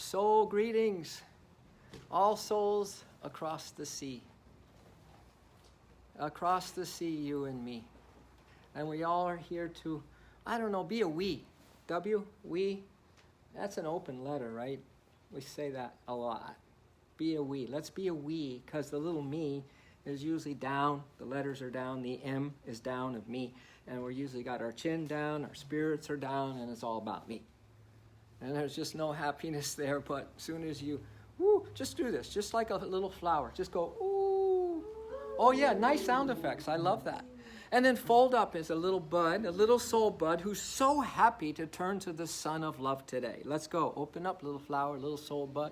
Soul greetings, all souls across the sea. Across the sea, you and me. And we all are here to, be a we. We. That's an open letter, right? We say that a lot. Be a we. Let's be a we, because the little me is usually down. The letters are down. The M is down of me. And we're usually got our chin down, our spirits are down, and it's all about me. And there's just no happiness there, but as soon as you, just do this, just like a little flower. Just go, ooh. Oh yeah, nice sound effects. I love that. And then fold up as a little bud, a little soul bud, who's so happy to turn to the sun of love today. Let's go. Open up, little flower, little soul bud.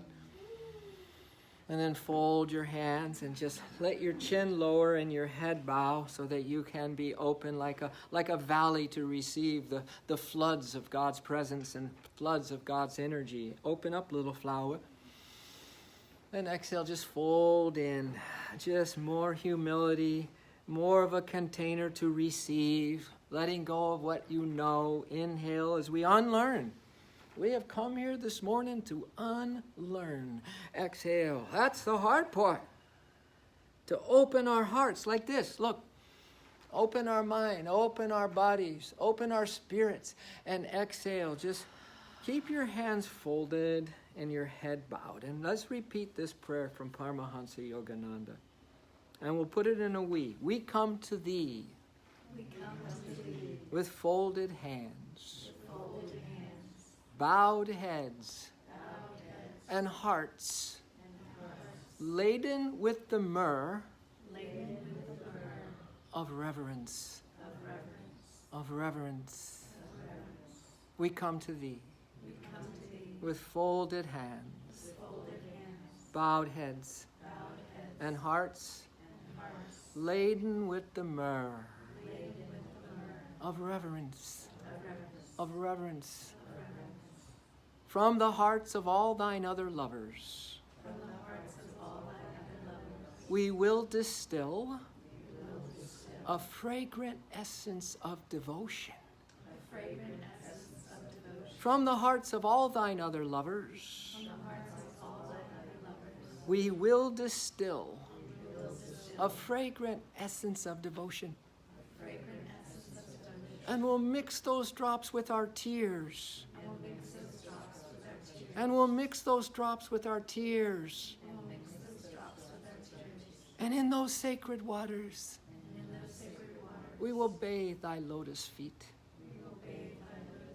And then fold your hands and just let your chin lower and your head bow so that you can be open like a valley to receive the floods of God's presence and floods of God's energy. Open up, little flower. And exhale, just fold in. Just more humility, more of a container to receive, letting go of what you know. Inhale as we unlearn. We have come here this morning to unlearn. Exhale. That's the hard part. To open our hearts like this. Look. Open our mind. Open our bodies. Open our spirits. And exhale. Just keep your hands folded and your head bowed. And let's repeat this prayer from Paramahansa Yogananda. And we'll put it in a we. We come to thee. We come to thee. With folded hands. With folded hands. Bowed heads, and hearts, laden with the myrrh, of reverence, of reverence. We come to thee, with folded hands, bowed heads, and hearts, laden with the myrrh, of reverence, of reverence. From the hearts of all thine other lovers, we will distill a fragrant essence of devotion. From the hearts of all thine other lovers, we will distill a fragrant essence of devotion. And we'll mix those drops with our tears. And we'll mix those drops with our tears. And in those sacred waters, we will bathe thy lotus feet.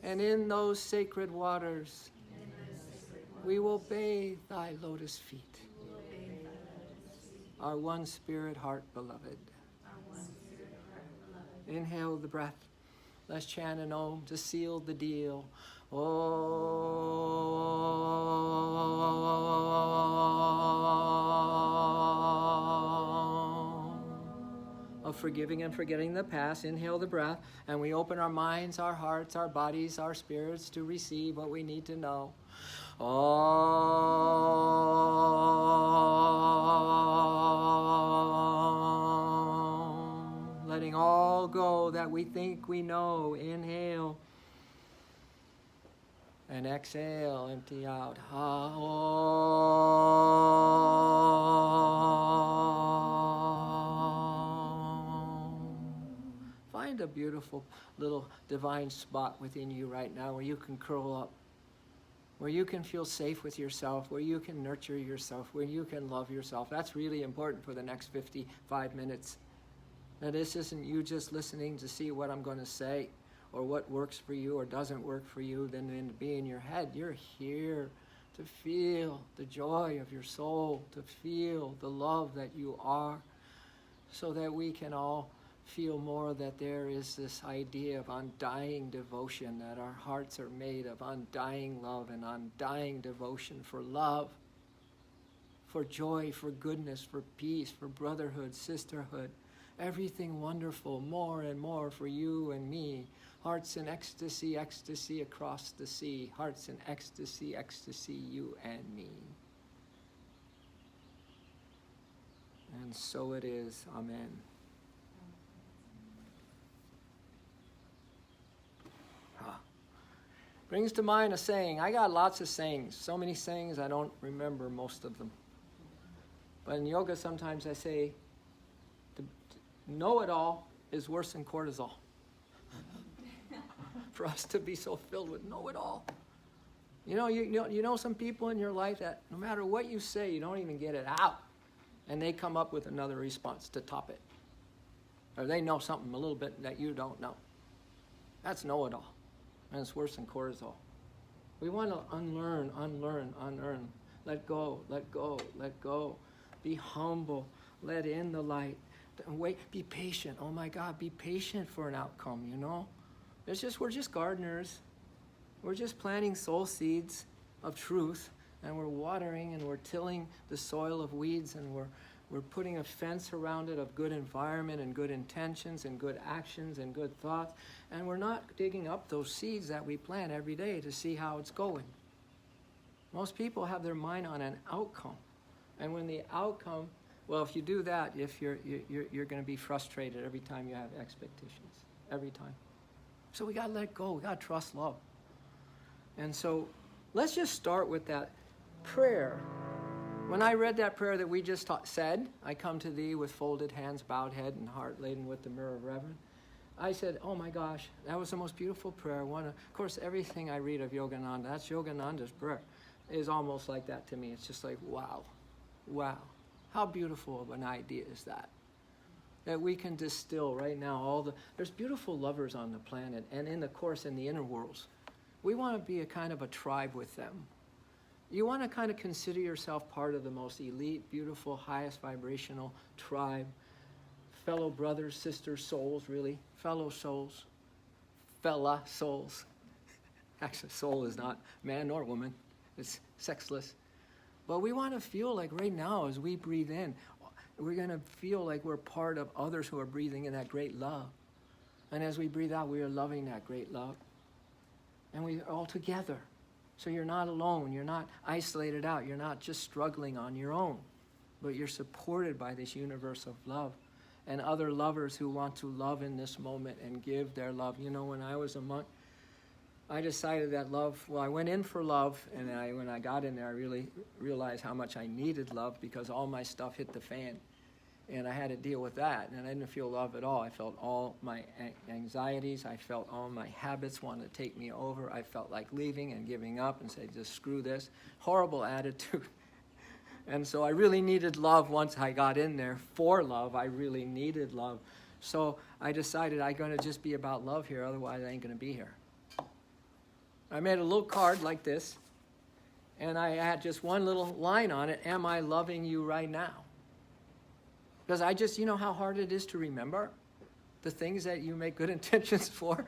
And in those sacred waters, we will bathe thy lotus feet. Our one spirit heart, beloved. Inhale the breath. Let's chant an Om to seal the deal. Of forgiving and forgetting the past. Inhale the breath, and we open our minds, our hearts, our bodies, our spirits to receive what we need to know. Letting all go that we think we know. Inhale. And exhale, empty out. Find a beautiful little divine spot within you right now where you can curl up, where you can feel safe with yourself, where you can nurture yourself, where you can love yourself. That's really important for the next 55 minutes. Now, this isn't you just listening to see what I'm going to say, or what works for you or doesn't work for you, then to be in your head. You're here to feel the joy of your soul, to feel the love that you are, so that we can all feel more that there is this idea of undying devotion, that our hearts are made of undying love and undying devotion for love, for joy, for goodness, for peace, for brotherhood, sisterhood, everything wonderful, more and more for you and me. Hearts in ecstasy, ecstasy across the sea. Hearts in ecstasy, ecstasy, you and me. And so it is. Amen. Brings to mind a saying. I got lots of sayings. So many sayings, I don't remember most of them. But in yoga, sometimes I say, to know it all is worse than cortisol. For us to be so filled with know it all. You know some people in your life that no matter what you say, you don't even get it out. And they come up with another response to top it. Or they know something a little bit that you don't know. That's know it all. And it's worse than cortisol. We want to unlearn. Let go, let go, let go. Be humble. Let in the light. Wait, be patient. Oh my God, be patient for an outcome, you know? We're just gardeners. We're just planting soul seeds of truth, and we're watering and we're tilling the soil of weeds, and we're putting a fence around it of good environment and good intentions and good actions and good thoughts, and we're not digging up those seeds that we plant every day to see how it's going. Most people have their mind on an outcome, and when the outcome, well, if you do that, if you're going to be frustrated every time you have expectations, every time. So we got to let go. We got to trust love. And so let's just start with that prayer. When I read that prayer that we just said, I come to thee with folded hands, bowed head, and heart laden with the myrrh of reverence. I said, oh my gosh, that was the most beautiful prayer. Of course, everything I read of Yogananda, that's Yogananda's prayer, is almost like that to me. It's just like, wow. How beautiful of an idea is that? That we can distill right now there's beautiful lovers on the planet, and in the inner worlds. We want to be a kind of a tribe with them. You want to kind of consider yourself part of the most elite, beautiful, highest vibrational tribe. Fellow brothers, sisters, souls, really. Fellow souls. Fella souls. Actually, soul is not man nor woman. It's sexless. But we want to feel like right now as we breathe in, we're going to feel like we're part of others who are breathing in that great love. And as we breathe out, we are loving that great love. And we are all together. So you're not alone. You're not isolated out. You're not just struggling on your own. But you're supported by this universe of love. And other lovers who want to love in this moment and give their love. You know, when I was a monk, I decided that I went in for love. And when I got in there, I really realized how much I needed love because all my stuff hit the fan. And I had to deal with that. And I didn't feel love at all. I felt all my anxieties. I felt all my habits wanted to take me over. I felt like leaving and giving up and say, just screw this. Horrible attitude. And so I really needed love once I got in there. For love, I really needed love. So I decided I'm going to just be about love here. Otherwise, I ain't going to be here. I made a little card like this. And I had just one little line on it. Am I loving you right now? Because you know how hard it is to remember the things that you make good intentions for?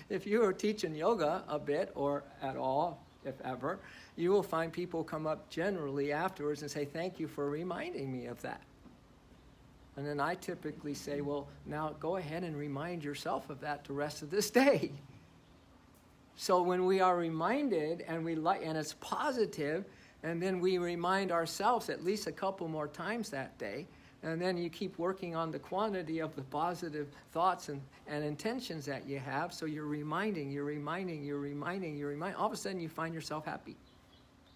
If you are teaching yoga a bit or at all, if ever, you will find people come up generally afterwards and say, thank you for reminding me of that. And then I typically say, well, now go ahead and remind yourself of that the rest of this day. So when we are reminded and it's positive, and then we remind ourselves at least a couple more times that day, and then you keep working on the quantity of the positive thoughts and intentions that you have. So you're reminding. All of a sudden you find yourself happy.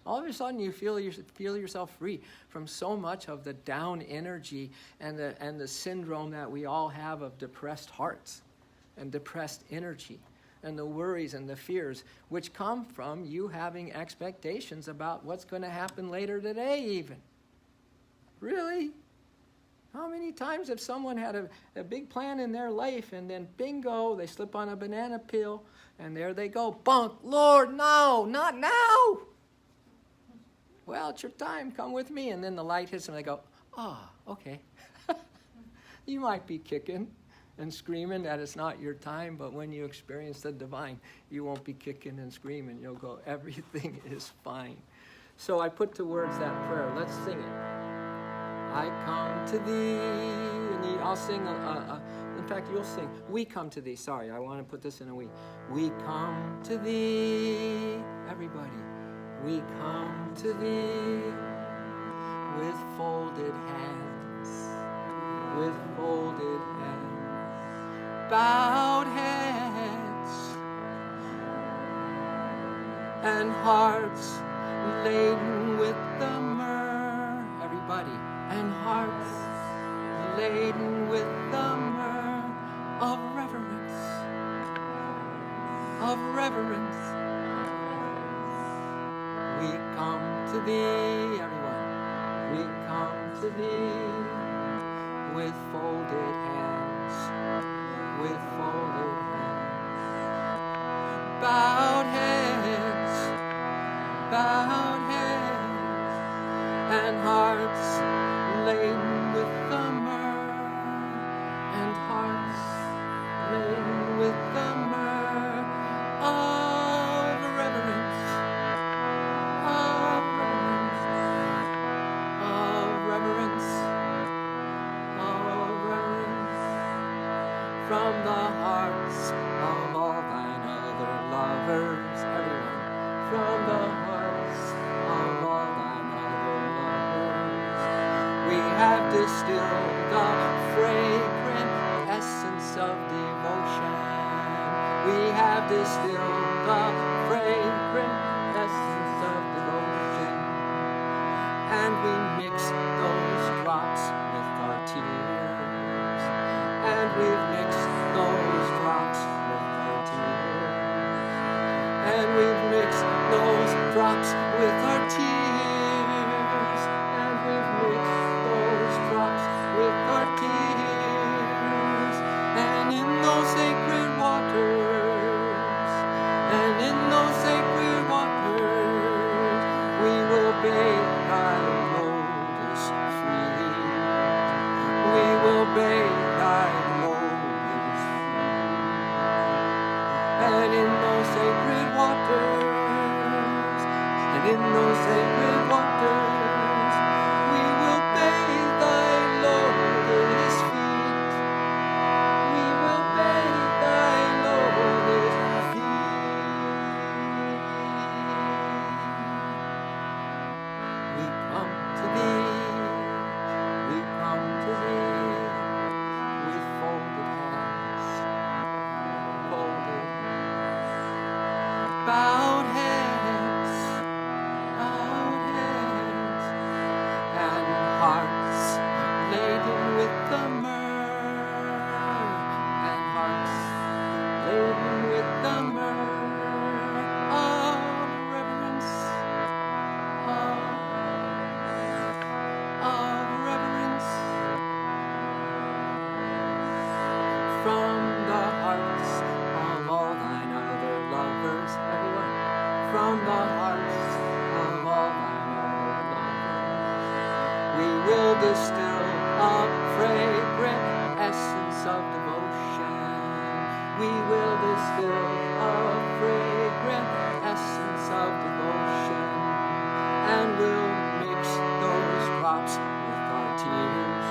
All of a sudden you feel yourself free from so much of the down energy and the syndrome that we all have of depressed hearts and depressed energy and the worries and the fears, which come from you having expectations about what's going to happen later today even. Really? How many times have someone had a big plan in their life and then bingo, they slip on a banana peel and there they go, bunk, Lord, no, not now. Well, it's your time, come with me. And then the light hits them and they go, okay. You might be kicking and screaming that it's not your time, but when you experience the divine, you won't be kicking and screaming. You'll go, everything is fine. So I put to words that prayer. Let's sing it. I come to thee, and I'll sing, in fact, you'll sing, we come to thee. Sorry, I want to put this in a we. We come to thee, everybody. We come to thee with folded hands, bowed heads, and hearts laden with the myrrh. Everybody, and hearts laden with the myrrh of reverence, of reverence. We come to thee, everyone. We come to thee with folded hands, with folded hands. Bowed heads, bowed heads, and hearts laden with the myrrh, and hearts laden with the myrrh of reverence, of reverence, of reverence, of reverence, from the hearts of all thine other lovers, everyone, from the hearts of all thine other lovers, we have distilled the fragrant essence of devotion. We have distilled the fragrant essence of devotion, and we mix those drops with our tears, and we've mixed those drops with our tears, and we've mixed those drops with our tears, and we've mixed those drops with our tears, and in those sacred waters, and in those sacred waters, we will bathe thy lotus feet. We will bathe thy lotus feet. And in those sacred waters, and in those sacred waters, we will bathe thy lotus feet. We will bathe thy lotus feet. We come to thee, we come to thee with folded hands, folded, bowed heads, and hearts laden with the myrrh, and hearts laden with the myrrh of reverence, of reverence, from the hearts of all thine other lovers, everyone, from the hearts of all thine other lovers, we will distill a fragrant essence of devotion. We will distill a fragrant essence of devotion, and we'll mix those drops with our tears,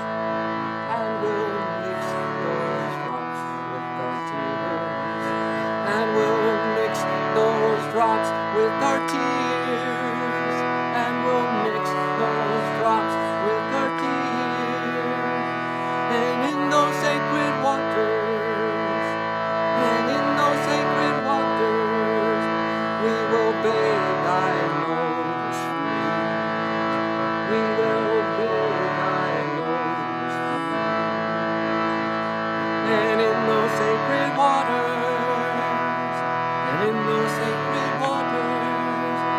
and we'll mix those drops with our tears, and we'll mix those drops with our tears, and we'll mix those drops with our tears, and in those sacred waters, and in those sacred waters, we will bathe thy lotus feet. We will bathe thy lotus feet. And in those sacred waters, and in those sacred waters,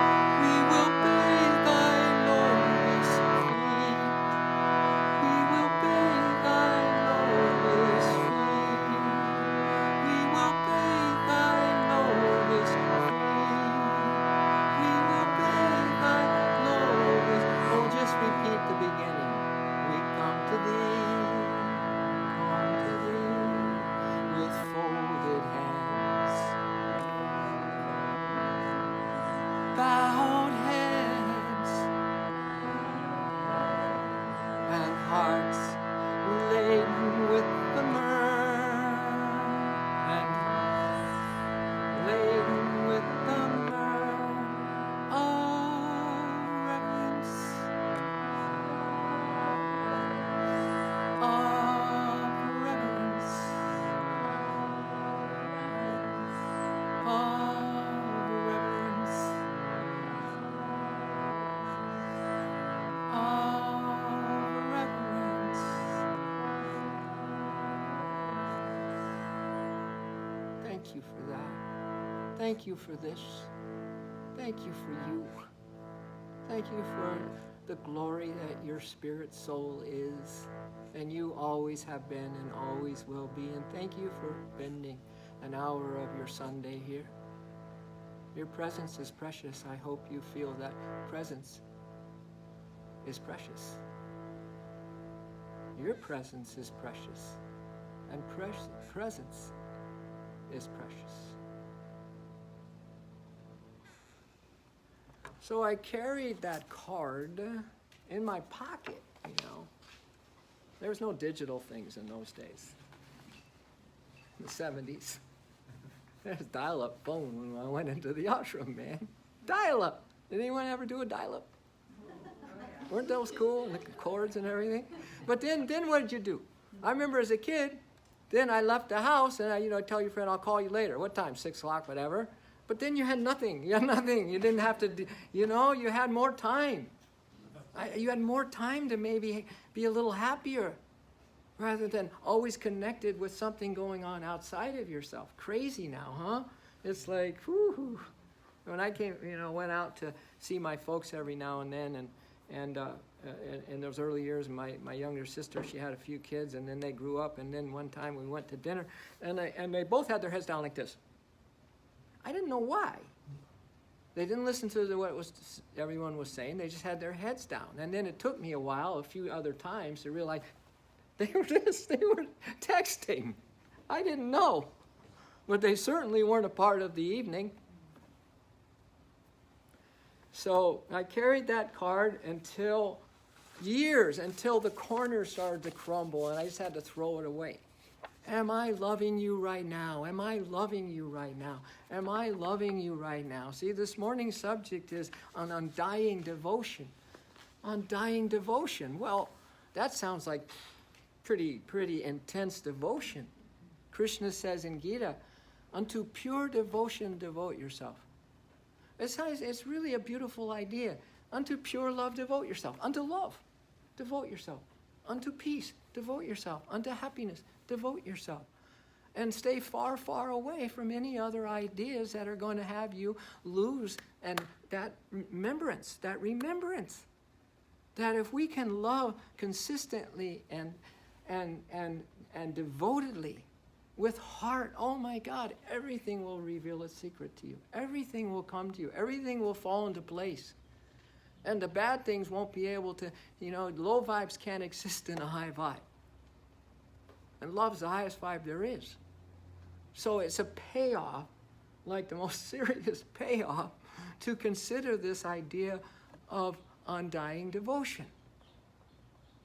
you for that. Thank you for this. Thank you for you. Thank you for the glory that your spirit soul is, and you always have been and always will be. And thank you for spending an hour of your Sunday here. Your presence is precious. I hope you feel that presence is precious. Your presence is precious, and presence is precious. So I carried that card in my pocket, There was no digital things in those days. In the 70s. There's dial-up phone when I went into the ashram, man. Dial-up. Did anyone ever do a dial-up? Weren't those cool? And the cords and everything? But then what did you do? I remember as a kid, then I left the house and I tell your friend, I'll call you later. What time? 6 o'clock, whatever. But then you had nothing. You had nothing. You didn't have to, you had more time. You had more time to maybe be a little happier rather than always connected with something going on outside of yourself. Crazy now, huh? It's like, whoo. When I went out to see my folks every now and then, and in those early years, my younger sister, she had a few kids, and then they grew up, and then one time we went to dinner, and they both had their heads down like this. I didn't know why. They didn't listen to what everyone was saying. They just had their heads down. And then it took me a while, a few other times, to realize they were texting. I didn't know. But they certainly weren't a part of the evening. So I carried that card until the corners started to crumble, and I just had to throw it away. Am I loving you right now? Am I loving you right now? Am I loving you right now? See, this morning's subject is on undying devotion. Undying devotion. Well, that sounds like pretty intense devotion. Krishna says in Gita, unto pure devotion devote yourself. It's really a beautiful idea. Unto pure love devote yourself. Unto love devote yourself. Unto peace devote yourself. Unto happiness devote yourself. And stay far, far away from any other ideas that are going to have you lose and that remembrance. That if we can love consistently and devotedly with heart, oh my God, everything will reveal its secret to you. Everything will come to you. Everything will fall into place. And the bad things won't be able to, low vibes can't exist in a high vibe. And love's the highest vibe there is. So it's a payoff, like the most serious payoff, to consider this idea of undying devotion.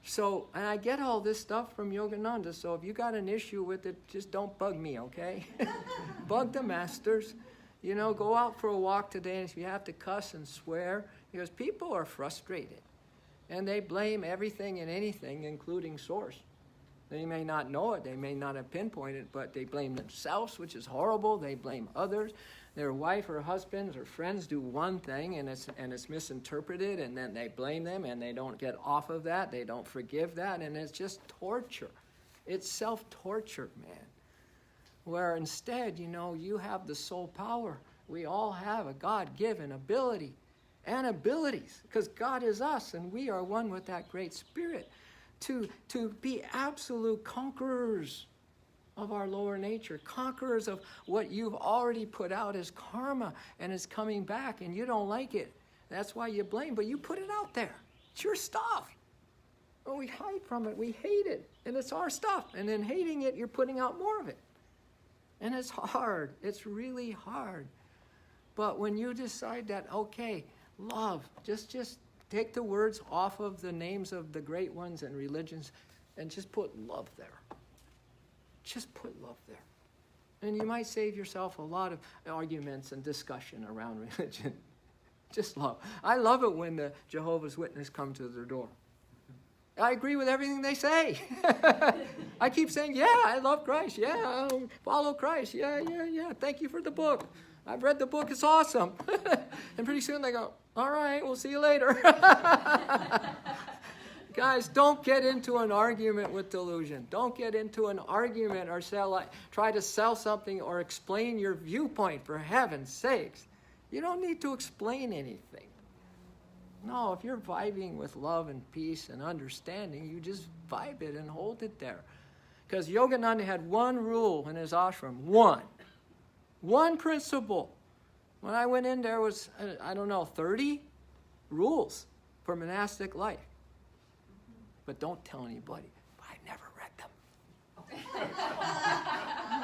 So, and I get all this stuff from Yogananda, so if you got an issue with it, just don't bug me, okay? Bug the masters. Go out for a walk today, and if you have to cuss and swear, because people are frustrated. And they blame everything and anything, including source. They may not know it, they may not have pinpointed, but they blame themselves, which is horrible. They blame others. Their wife or husbands or friends do one thing, and it's misinterpreted, and then they blame them, and they don't get off of that. They don't forgive that, and it's just torture. It's self-torture, man. Where instead, you have the soul power. We all have a God-given ability and abilities, because God is us, and we are one with that great spirit. To be absolute conquerors of our lower nature, conquerors of what you've already put out as karma and is coming back, and you don't like it. That's why you blame, but you put it out there. It's your stuff. Well, we hide from it. We hate it, and it's our stuff. And in hating it, you're putting out more of it. And it's hard. It's really hard. But when you decide that, okay, love, just take the words off of the names of the great ones and religions and just put love there. Just put love there. And you might save yourself a lot of arguments and discussion around religion. Just love. I love it when the Jehovah's Witnesses come to their door. I agree with everything they say. I keep saying, yeah, I love Christ. Yeah, I'll follow Christ. Yeah. Thank you for the book. I've read the book. It's awesome. And pretty soon they go, all right, we'll see you later. Guys, don't get into an argument with delusion. Don't get into an argument or try to sell something or explain your viewpoint, for heaven's sakes. You don't need to explain anything. No, if you're vibing with love and peace and understanding, you just vibe it and hold it there. Because Yogananda had one rule in his ashram. One principle. When I went in, there was, 30 rules for monastic life. But don't tell anybody. I never read them.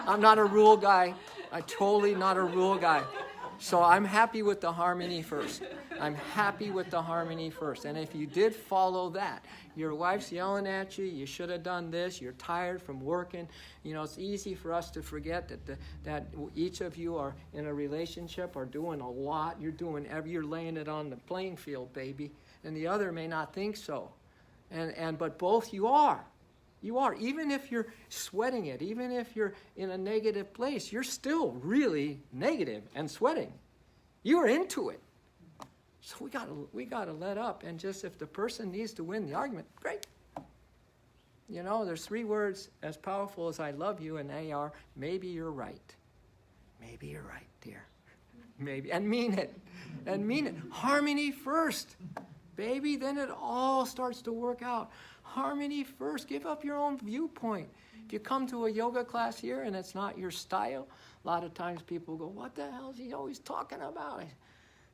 I'm not a rule guy. I'm totally not a rule guy. So I'm happy with the harmony first. I'm happy with the harmony first. And if you did follow that, your wife's yelling at you, you should have done this, you're tired from working. It's easy for us to forget that each of you are in a relationship, are doing a lot. You're laying it on the playing field, baby. And the other may not think so. But both you are. You are. Even if you're sweating it, even if you're in a negative place, you're still really negative and sweating. You're into it. So we gotta let up. And just if the person needs to win the argument, great. There's 3 words as powerful as I love you, and they are, maybe you're right. Maybe you're right, dear. Maybe. And mean it. And mean it. Harmony first. Baby, then it all starts to work out. Harmony first. Give up your own viewpoint. If you come to a yoga class here and it's not your style, a lot of times people go, what the hell is he always talking about?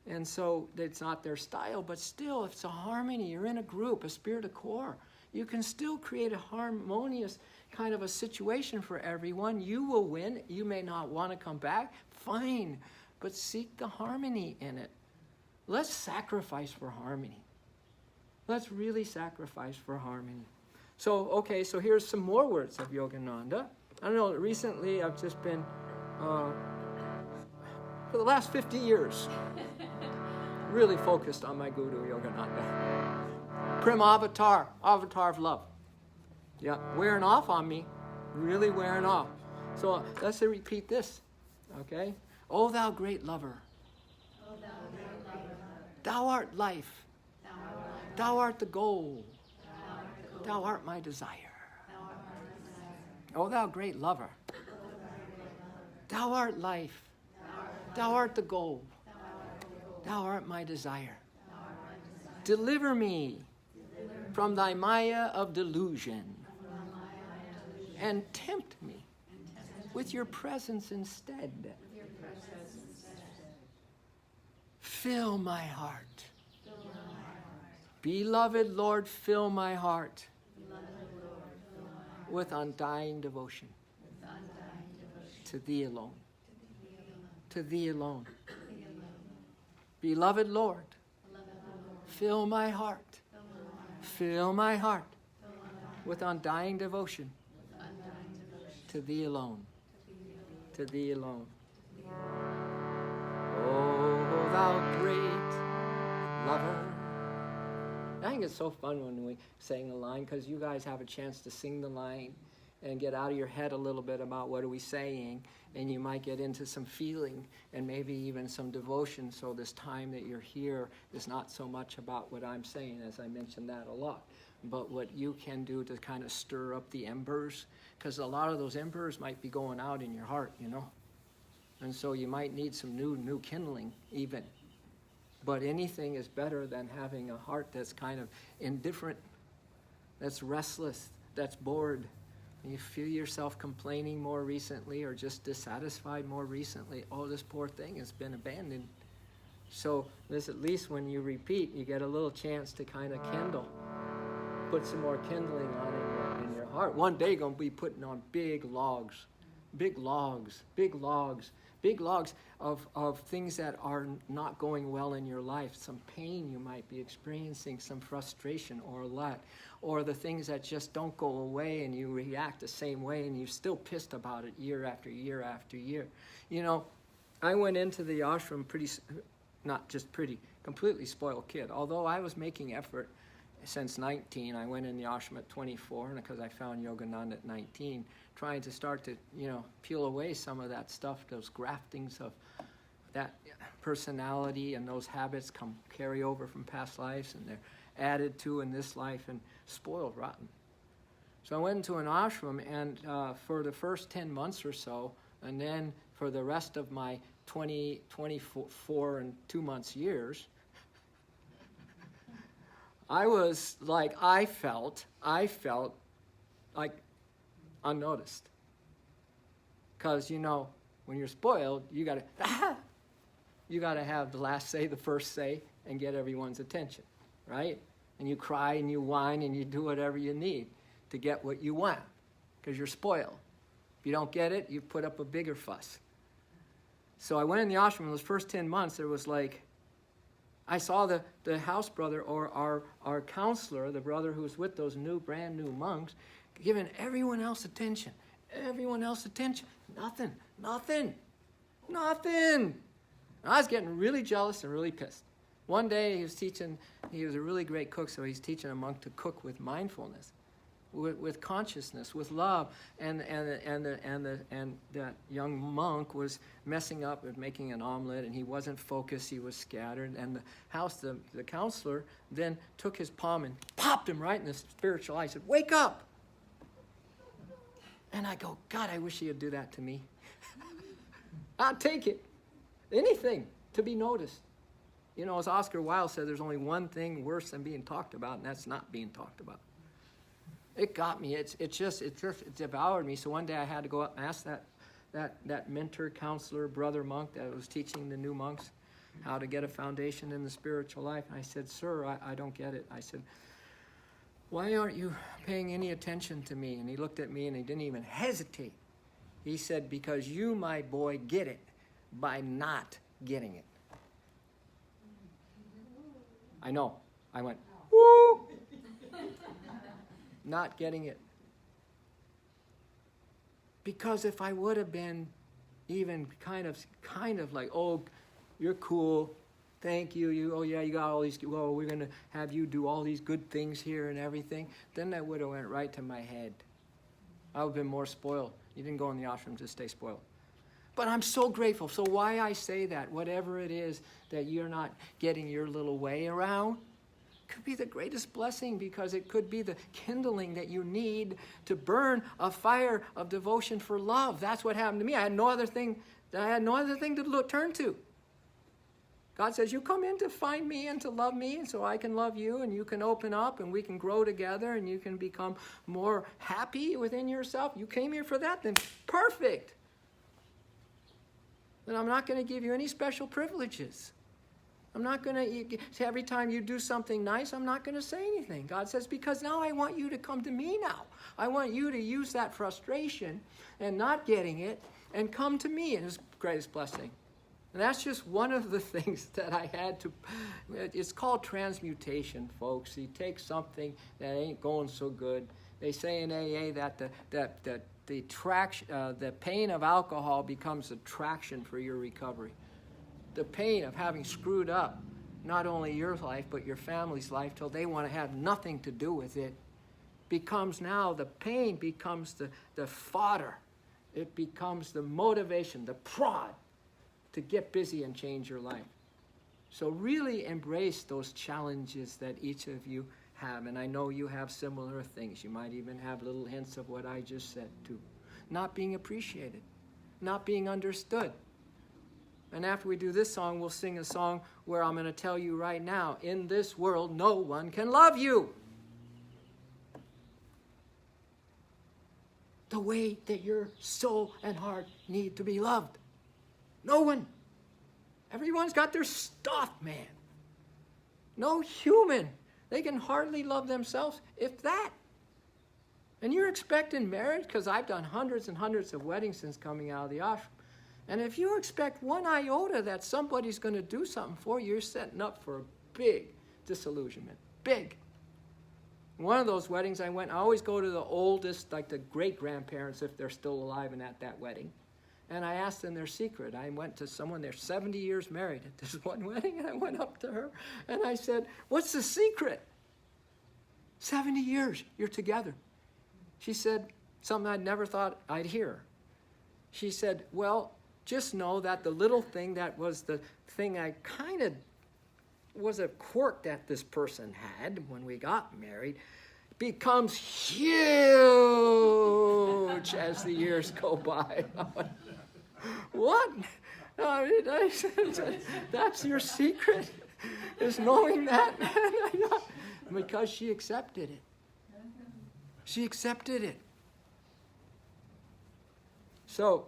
And so it's not their style, but still, if it's a harmony, you're in a group, a spirit of core, you can still create a harmonious kind of a situation for everyone. You will win. You may not want to come back. Fine, but seek the harmony in it. Let's sacrifice for harmony. Let's really sacrifice for harmony. So here's some more words of Yogananda. I don't know, recently I've just been, for the last 50 years, really focused on my Guru, Yogananda. Prim avatar of love. Yeah, wearing off on me, really wearing off. So let's repeat this, okay? O thou great lover, thou art life. Thou art the goal. Thou art my desire. O thou great lover. Thou art life. Thou art the goal. Thou art my desire. Deliver me from thy maya of delusion, and tempt me with your presence instead. Fill my heart. Beloved Lord, fill my heart with undying devotion to Thee alone. To Thee alone. Beloved Lord, fill my heart. Fill my heart with undying devotion to Thee alone. To Thee alone. Oh, thou great lover. I think it's so fun when we sing a line, because you guys have a chance to sing the line and get out of your head a little bit about what are we saying, and you might get into some feeling and maybe even some devotion. So this time that you're here is not so much about what I'm saying, as I mentioned that a lot, but what you can do to kind of stir up the embers, because a lot of those embers might be going out in your heart, and so you might need some new kindling even. But anything is better than having a heart that's kind of indifferent, that's restless, that's bored. You feel yourself complaining more recently or just dissatisfied more recently. Oh, this poor thing has been abandoned. So this, at least when you repeat, you get a little chance to kind of kindle. Put some more kindling on in your heart. One day you're going to be putting on big logs of things that are not going well in your life, some pain you might be experiencing, some frustration or let, or the things that just don't go away and you react the same way and you're still pissed about it year after year after year. I went into the ashram completely spoiled kid. Although I was making effort since 19, I went in the ashram at 24, and because I found Yogananda at 19, trying to start to, peel away some of that stuff, those graftings of that. personality and those habits carry over from past lives, and they're added to in this life and spoiled rotten. So I went into an ashram, and for the first 10 months or so, and then for the rest of my 24 and 2 months years, I was like, I felt like unnoticed. Because, when you're spoiled, you got to have the last say, the first say, and get everyone's attention, right? And you cry and you whine and you do whatever you need to get what you want, because you're spoiled. If you don't get it, you put up a bigger fuss. So I went in the ashram. In those first 10 months, there was like, I saw the house brother, or our counselor, the brother who was with those brand new monks, giving everyone else attention. Everyone else attention. Nothing. And I was getting really jealous and really pissed. One day he was a really great cook, so he's teaching a monk to cook with mindfulness, with consciousnness, with love. And that young monk was messing up with making an omelet, and he wasn't focused, he was scattered. And the counselor then took his palm and popped him right in the spiritual eye. He said, "Wake up!" And I go, God, I wish he'd do that to me. I'll take it. Anything to be noticed. As Oscar Wilde said, there's only one thing worse than being talked about, and that's not being talked about. It got me. It devoured me. So one day I had to go up and ask that mentor, counselor, brother monk that was teaching the new monks how to get a foundation in the spiritual life. And I said, "Sir, I don't get it." I said, "Why aren't you paying any attention to me?" And he looked at me and he didn't even hesitate. He said, "Because you, my boy, get it by not getting it." I know. I went, woo! Not getting it. Because if I would have been even kind of like, "Oh, you're cool. Thank you. You got all these, well, we're going to have you do all these good things here and everything," then that would have went right to my head. I would have been more spoiled. You didn't go in the ashram to stay spoiled. But I'm so grateful. So why I say that, whatever it is that you're not getting your little way around, could be the greatest blessing, because it could be the kindling that you need to burn a fire of devotion for love. That's what happened to me. I had no other thing to turn to. God says, you come in to find me and to love me, and so I can love you, and you can open up, and we can grow together, and you can become more happy within yourself. You came here for that, then perfect. Then I'm not going to give you any special privileges. I'm not going to, every time you do something nice, I'm not going to say anything. God says, because now I want you to come to me now. I want you to use that frustration and not getting it and come to me, and His greatest blessing. And that's just one of the things that I had to, it's called transmutation, folks. You take something that ain't going so good. They say in AA that the pain of alcohol becomes attraction for your recovery. The pain of having screwed up not only your life but your family's life till they want to have nothing to do with it becomes now, the pain becomes the fodder. It becomes the motivation, the prod to get busy and change your life. So really embrace those challenges that each of you have. And I know you have similar things. You might even have little hints of what I just said too. Not being appreciated, not being understood. And after we do this song, we'll sing a song where I'm going to tell you right now, in this world, no one can love you the way that your soul and heart need to be loved. No one. Everyone's got their stuff, man. No human. They can hardly love themselves, if that. And you're expecting marriage? Because I've done hundreds and hundreds of weddings since coming out of the ashram. And if you expect one iota that somebody's going to do something for you, you're setting up for a big disillusionment. Big. One of those weddings I always go to the oldest, like the great-grandparents, if they're still alive and at that wedding. And I asked them their secret. I went to someone, they're 70 years married at this one wedding, and I went up to her, and I said, what's the secret? 70 years, you're together. She said something I'd never thought I'd hear. She said, well, just know that the little thing that was the thing I kind of was a quirk that this person had when we got married becomes huge as the years go by. What? That's your secret? Is knowing that? Because she accepted it. She accepted it. So,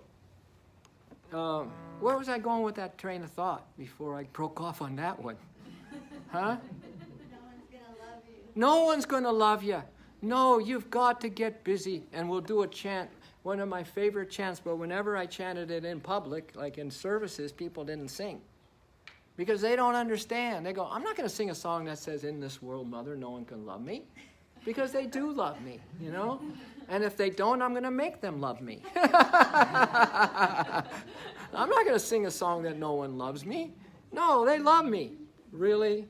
where was I going with that train of thought before I broke off on that one? Huh? No one's going to love you. No, you've got to get busy. And we'll do a chant, one of my favorite chants, but whenever I chanted it in public, like in services, people didn't sing. Because they don't understand. They go, I'm not going to sing a song that says, in this world, mother, no one can love me. Because they do love me, you know? And if they don't, I'm going to make them love me. I'm not going to sing a song that no one loves me. No, they love me. Really?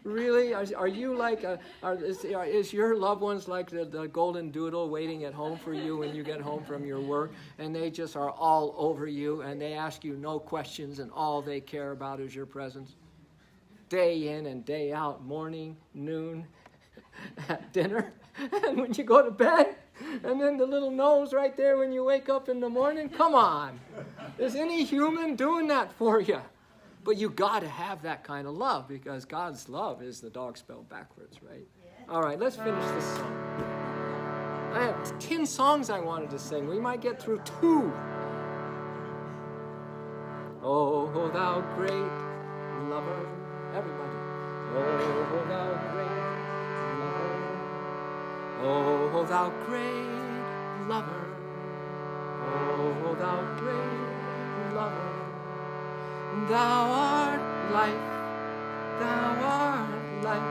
Really? Are you like, is your loved ones like the golden doodle waiting at home for you when you get home from your work, and they just are all over you, and they ask you no questions, and all they care about is your presence? Day in and day out, morning, noon, at dinner, and when you go to bed, and then the little nose right there when you wake up in the morning. Come on. Is any human doing that for you? But you got to have that kind of love, because God's love is the dog spelled backwards, right? Yeah. All right, let's finish this song. I have 10 songs I wanted to sing. We might get through 2. Oh, thou great lover. Everybody. Oh, thou great lover. Oh, thou great lover. Oh, thou great lover. Thou art life, thou art life,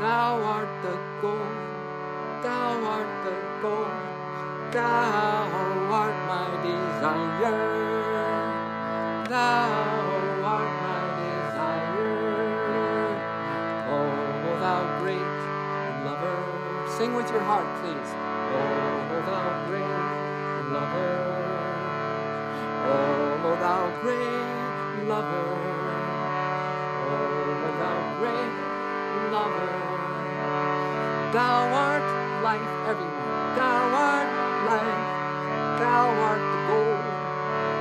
thou art the goal, thou art the goal, thou art my desire, thou art my desire. Oh, thou great lover. Sing with your heart, please. Oh, thou great lover. Oh, thou great lover, oh, thou great lover, thou art life, everyone, thou art life, thou art the goal,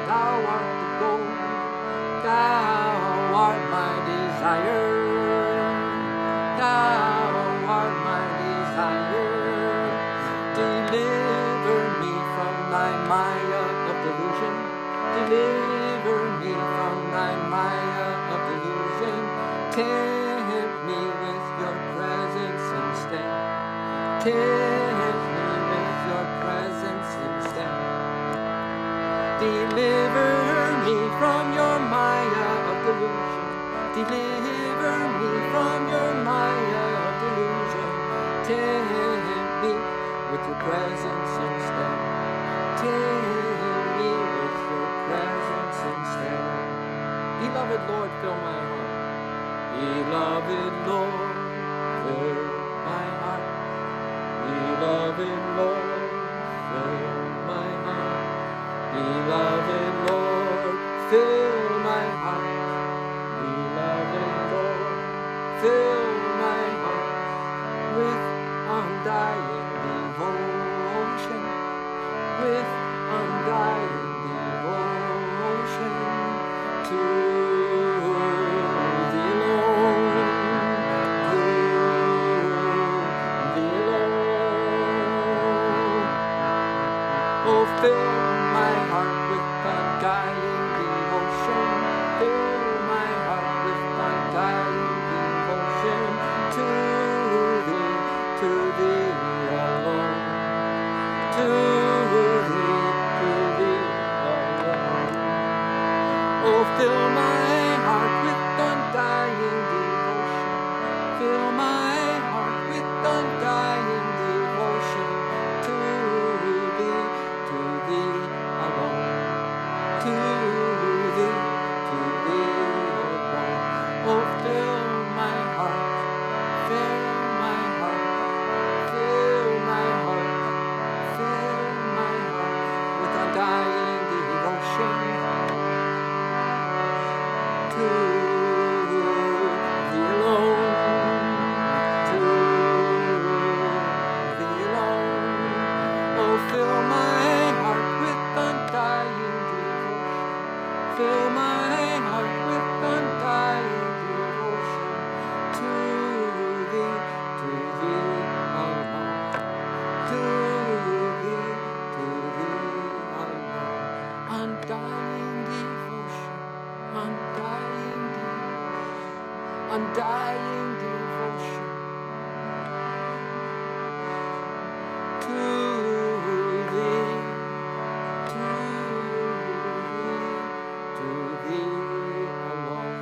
thou art the goal, thou art my desire, thou art my desire. Deliver me from thy Maya of delusion, deliver me from thy Maya of delusion. Tempt me with your presence instead. Tempt me with your presence instead. Deliver me from your Maya of delusion. Deliver me from your Maya of delusion. Tempt me with your presence instead. Tempt me with your presence instead. Beloved Lord, fill my heart. Beloved Lord, fill my heart. Beloved Lord, fill my heart. Beloved Lord, fill my heart. Beloved Lord, fill my heart with undying devotion, with undying devotion to thee alone, to thee alone. undying devotion to thee, to thee alone,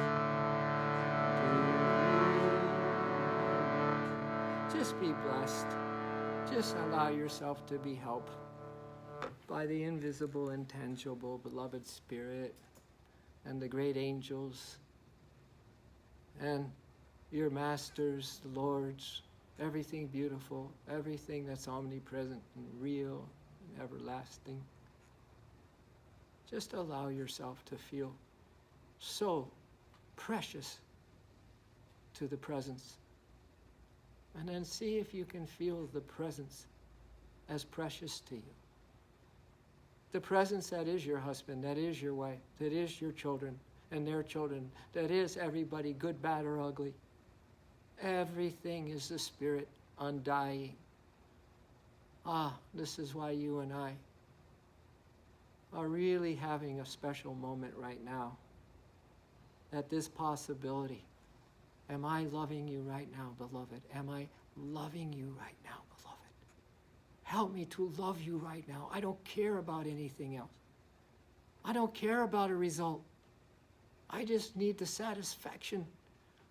to thee. Just be blessed. Just allow yourself to be helped by the invisible, intangible, beloved Spirit and the great angels and your masters, the lords, everything beautiful, everything that's omnipresent and real and everlasting. Just allow yourself to feel so precious to the presence. And then see if you can feel the presence as precious to you. The presence that is your husband, that is your wife, that is your children and their children, that is everybody, good, bad, or ugly. Everything is the Spirit undying. This is why you and I are really having a special moment right now. At this possibility. Am I loving you right now, beloved? Am I loving you right now, beloved? Help me to love you right now. I don't care about anything else. I don't care about a result. I just need the satisfaction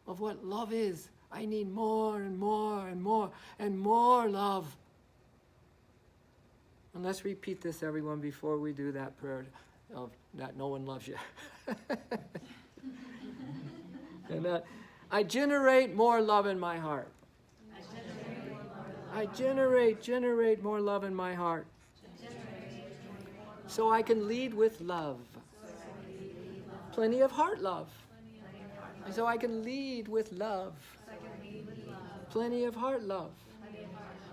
of what love is. I need more and more and more and more love. And let's repeat this, everyone, before we do that prayer of that no one loves you. And that I generate more love in my heart. I generate more love in my heart. So I can lead with love. Plenty of heart love. So I can lead with love. Plenty of heart love.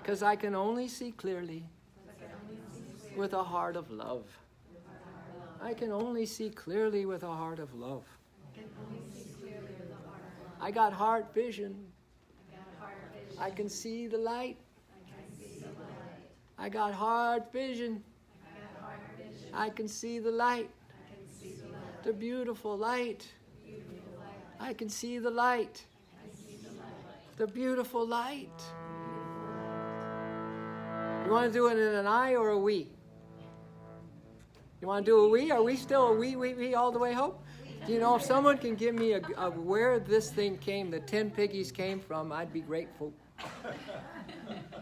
Because I can only see clearly with a heart of love. I can only see clearly with a heart of love. I got heart vision. I can see the light. I got heart vision. I can see the light. The beautiful light. I can see the light. The beautiful light. You want to do it in an I or a we? You want to do a we? Are we still a we all the way home? You know, if someone can give me a where this thing came, the 10 piggies came from, I'd be grateful.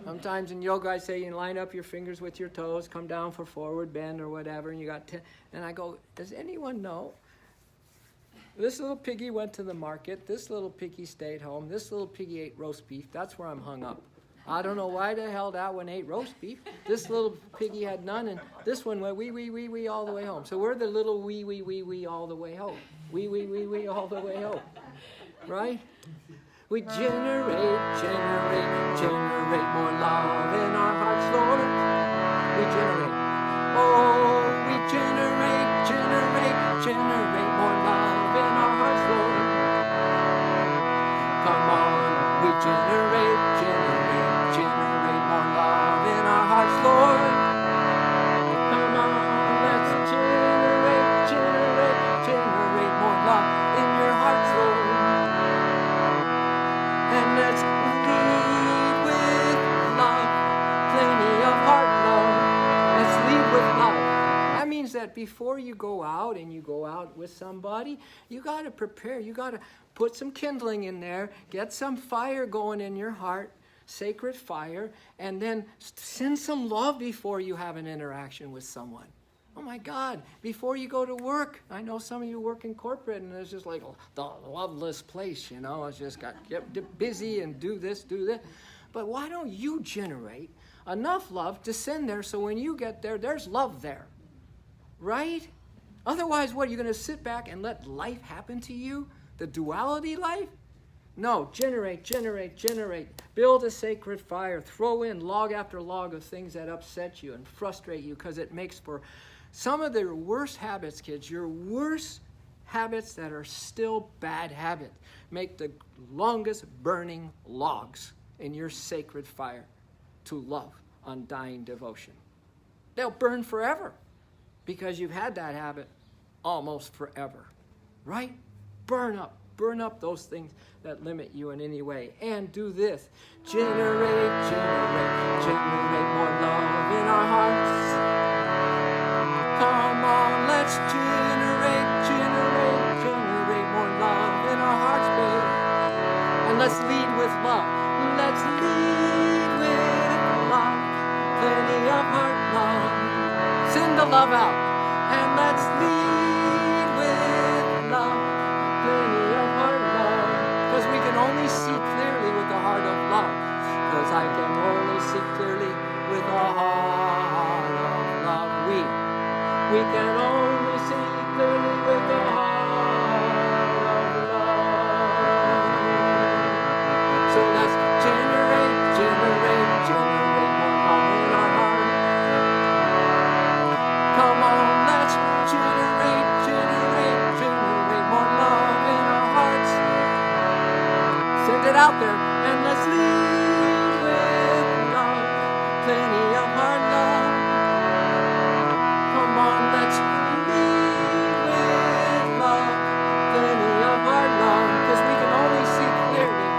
Sometimes in yoga I say you line up your fingers with your toes, come down for forward bend or whatever, and you got 10. And I go, does anyone know? This little piggy went to the market. This little piggy stayed home. This little piggy ate roast beef. That's where I'm hung up. I don't know why the hell that one ate roast beef. This little piggy had none, and this one went wee all the way home. So we're the little wee all the way home. Wee all the way home. Right? We generate more love in our hearts, Lord. We generate. Oh, we generate more love in our hearts, Lord. Come on, we generate more love in our hearts, Lord. Come on, let's generate more love in your hearts, Lord. And let's lead with love, plenty of heart love. Let's lead with love. That means that before you go out and you go out with somebody, you got to prepare. You got to put some kindling in there, get some fire going in your heart, sacred fire, and then send some love before you have an interaction with someone. Oh my God, before you go to work, I know some of you work in corporate and it's just like the loveless place, you know, it's just got get busy and do this, do that. But why don't you generate enough love to send there so when you get there, there's love there, right? Otherwise, what, you're going to sit back and let life happen to you? The duality life? No, generate. Build a sacred fire. Throw in log after log of things that upset you and frustrate you because it makes for some of their worst habits, kids, your worst habits that are still bad habits, make the longest burning logs in your sacred fire to love, undying devotion. They'll burn forever because you've had that habit almost forever, right? Burn up burn up those things that limit you in any way. And do this. Generate more love in our hearts. Come on, let's generate more love in our hearts, babe. And let's lead with love. Let's lead with love. Plenty of heart love. Send the love out. And let's lead with love. Plenty of heart love. Because we can only see clearly with the heart of love. Because I can only see clearly with the heart of love. We can only see clearly with the heart of love. So let's generate more love in our heart. Come on, let's generate more love in our hearts. Send it out there, and let's lead with love. Plenty of heart love. Come on, let's lead with love. Plenty of heart love. Because we can only see clearly.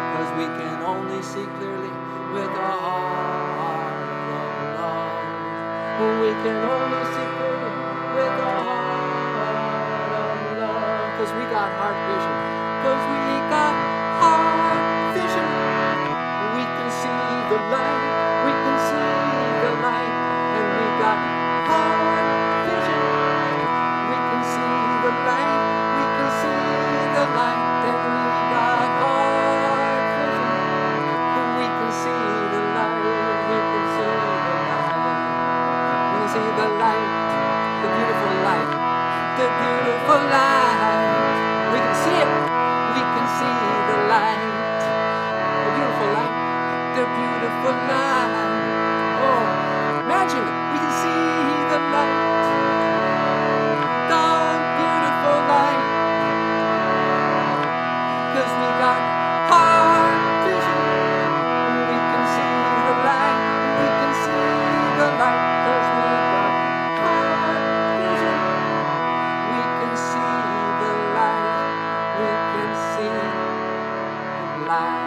Because we can only see clearly with the heart of love. We can only see clearly with the heart of love. Because we got heart vision. Because we got heart vision. We can see the light. We can see the light. And we got heart vision. We can see the light. We can see the light. And we got heart vision. We can see the light. We can see the light. We can see the light. The beautiful light. The beautiful light. We can see it. We can see the light. The beautiful light. The beautiful light. Oh, imagine it. We can see the light. The beautiful light. Because we got heart vision. We can see the light. We can see the light. Because we got heart vision. We can see the light. We can see the light.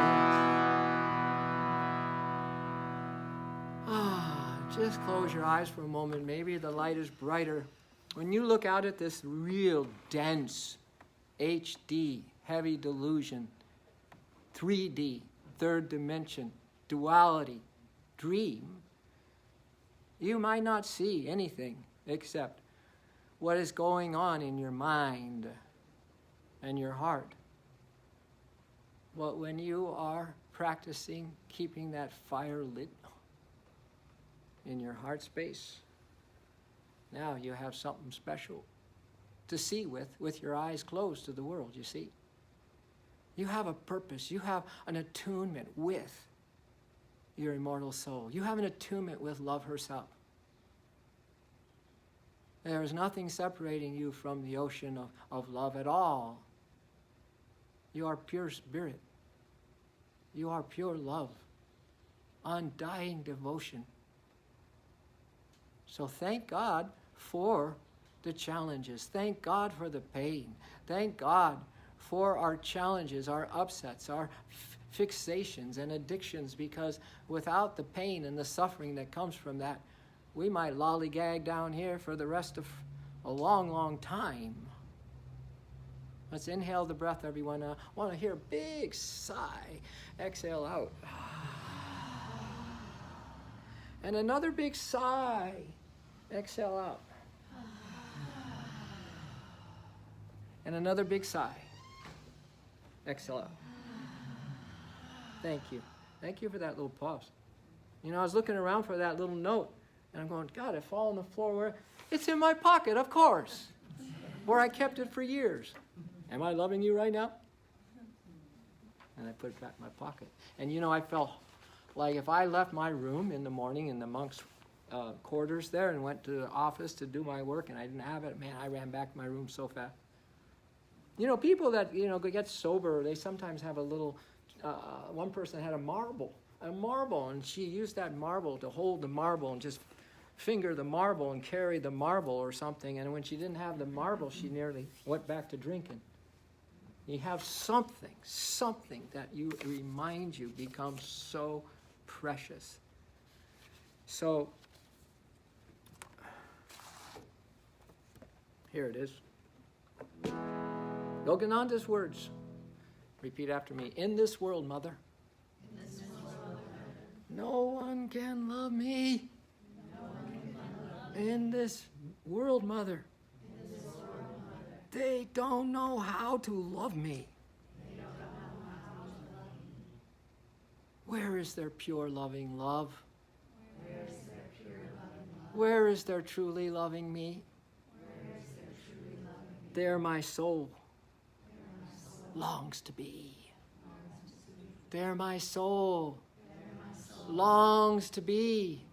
Just close your eyes for a moment. Maybe the light is brighter. When you look out at this real dense HD, heavy delusion, 3D, third dimension, duality, dream, you might not see anything except what is going on in your mind and your heart. But when you are practicing keeping that fire lit in your heart space, now you have something special to see with your eyes closed to the world, you see. You have a purpose. You have an attunement with your immortal soul. You have an attunement with love herself. There is nothing separating you from the ocean of love at all. You are pure spirit. You are pure love. Undying devotion. So thank God for the challenges. Thank God for the pain. Thank God for our challenges, our upsets, our fixations and addictions, because without the pain and the suffering that comes from that, we might lollygag down here for the rest of a long, long time. Let's inhale the breath, everyone. I want to hear a big sigh. Exhale out. And another big sigh. Exhale out. And another big sigh. Exhale out. Thank you. Thank you for that little pause. You know, I was looking around for that little note, and I'm going, God, it fall on the floor. Where? It's in my pocket, of course, where I kept it for years. Am I loving you right now? And I put it back in my pocket. And, you know, I felt like if I left my room in the morning in the monks' quarters there and went to the office to do my work and I didn't have it, man, I ran back to my room so fast. You know, people that, you know, get sober, they sometimes have a little, one person had a marble, and she used that marble to hold the marble and just finger the marble and carry the marble or something. And when she didn't have the marble, she nearly went back to drinking. You have something that you remind you becomes so precious. So, here it is. Yogananda's words. Repeat after me. In this world, Mother, no one can love me. In this world, Mother, they don't know how to love me. Where is their pure loving love? Where is their truly loving me? There my soul longs to be. There my soul longs to be.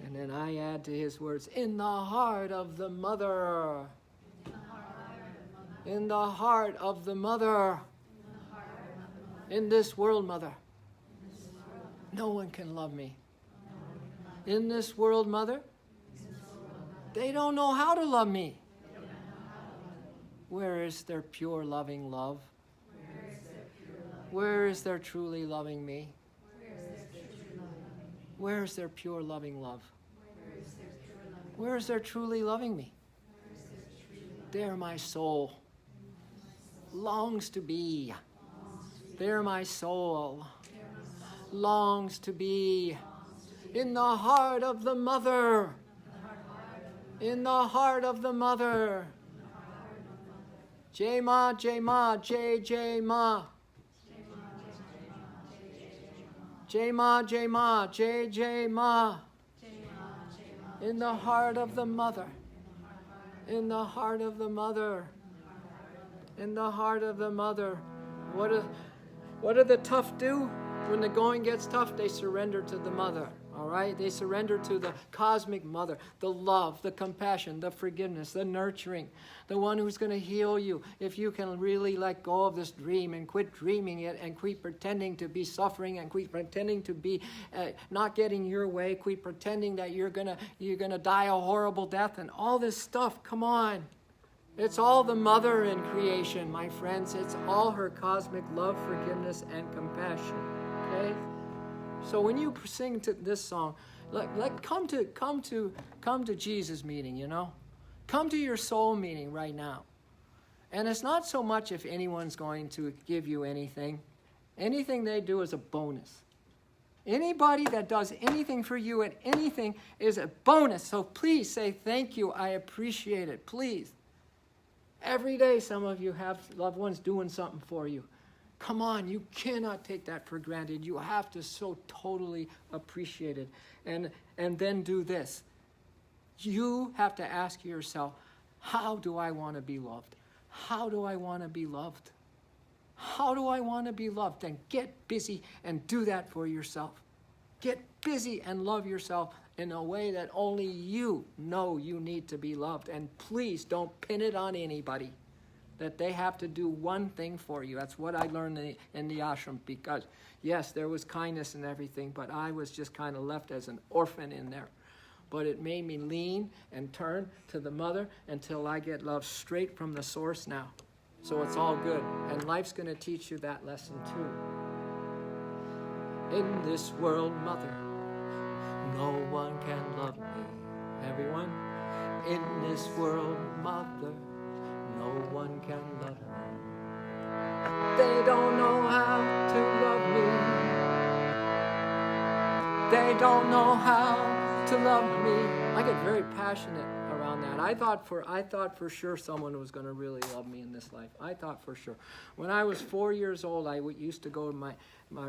And then I add to his words, in the heart of the mother. In the heart of the mother. In this world, Mother, no one can love me. In this world, Mother, they don't know how to love me. Where is their pure loving love? Where is their truly loving me? Where is their pure loving love? Where is their truly loving me? There my soul longs to be. There my soul longs to be. In the heart of the mother. In the heart of the mother. Jai Ma, Jai Ma, Jai Jai Ma. Jai Ma, Jai Ma, Jai Jai Ma. In the heart of the mother. In the heart of the mother. In the heart of the mother. What do the tough do? When the going gets tough, they surrender to the mother. All right? They surrender to the cosmic mother, the love, the compassion, the forgiveness, the nurturing, the one who's going to heal you. If you can really let go of this dream and quit dreaming it and quit pretending to be suffering and quit pretending to be not getting your way, quit pretending that you're gonna die a horrible death and all this stuff. Come on. It's all the mother in creation, my friends. It's all her cosmic love, forgiveness, and compassion. Okay? So when you sing to this song, come to Jesus meeting, you know? Come to your soul meeting right now. And it's not so much if anyone's going to give you anything. Anything they do is a bonus. Anybody that does anything for you and anything is a bonus. So please say thank you. I appreciate it. Please. Every day some of you have loved ones doing something for you. Come on, you cannot take that for granted. You have to so totally appreciate it. And then do this. You have to ask yourself, how do I want to be loved? How do I want to be loved? How do I want to be loved? Then get busy and do that for yourself. Get busy and love yourself in a way that only you know you need to be loved. And please don't pin it on anybody that they have to do one thing for you. That's what I learned in the ashram, because yes, there was kindness and everything, but I was just kind of left as an orphan in there. But it made me lean and turn to the mother until I get love straight from the source now. So it's all good. And life's going to teach you that lesson too. In this world, Mother, no one can love me. Everyone? In this world, Mother, no one can love me. They don't know how to love me. They don't know how to love me. I get very passionate around that. I thought for sure someone was going to really love me in this life. I thought for sure. When I was 4 years old, I used to go to my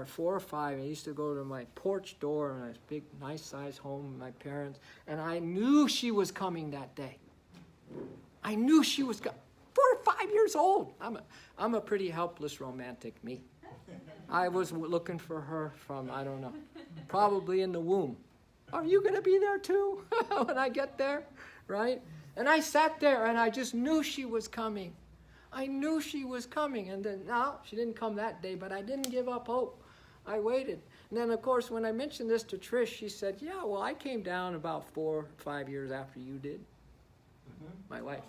4 or 5. I used to go to my porch door in a big, nice size home with my parents, and I knew she was coming that day. I knew she was coming. 4 or 5 years old. I'm a pretty helpless romantic, me. I was looking for her from, I don't know, probably in the womb. Are you going to be there too when I get there? Right? And I sat there and I just knew she was coming. I knew she was coming. And then, no, she didn't come that day, but I didn't give up hope. I waited. And then, of course, when I mentioned this to Trish, she said, yeah, well, I came down about 4 or 5 years after you did. My wife.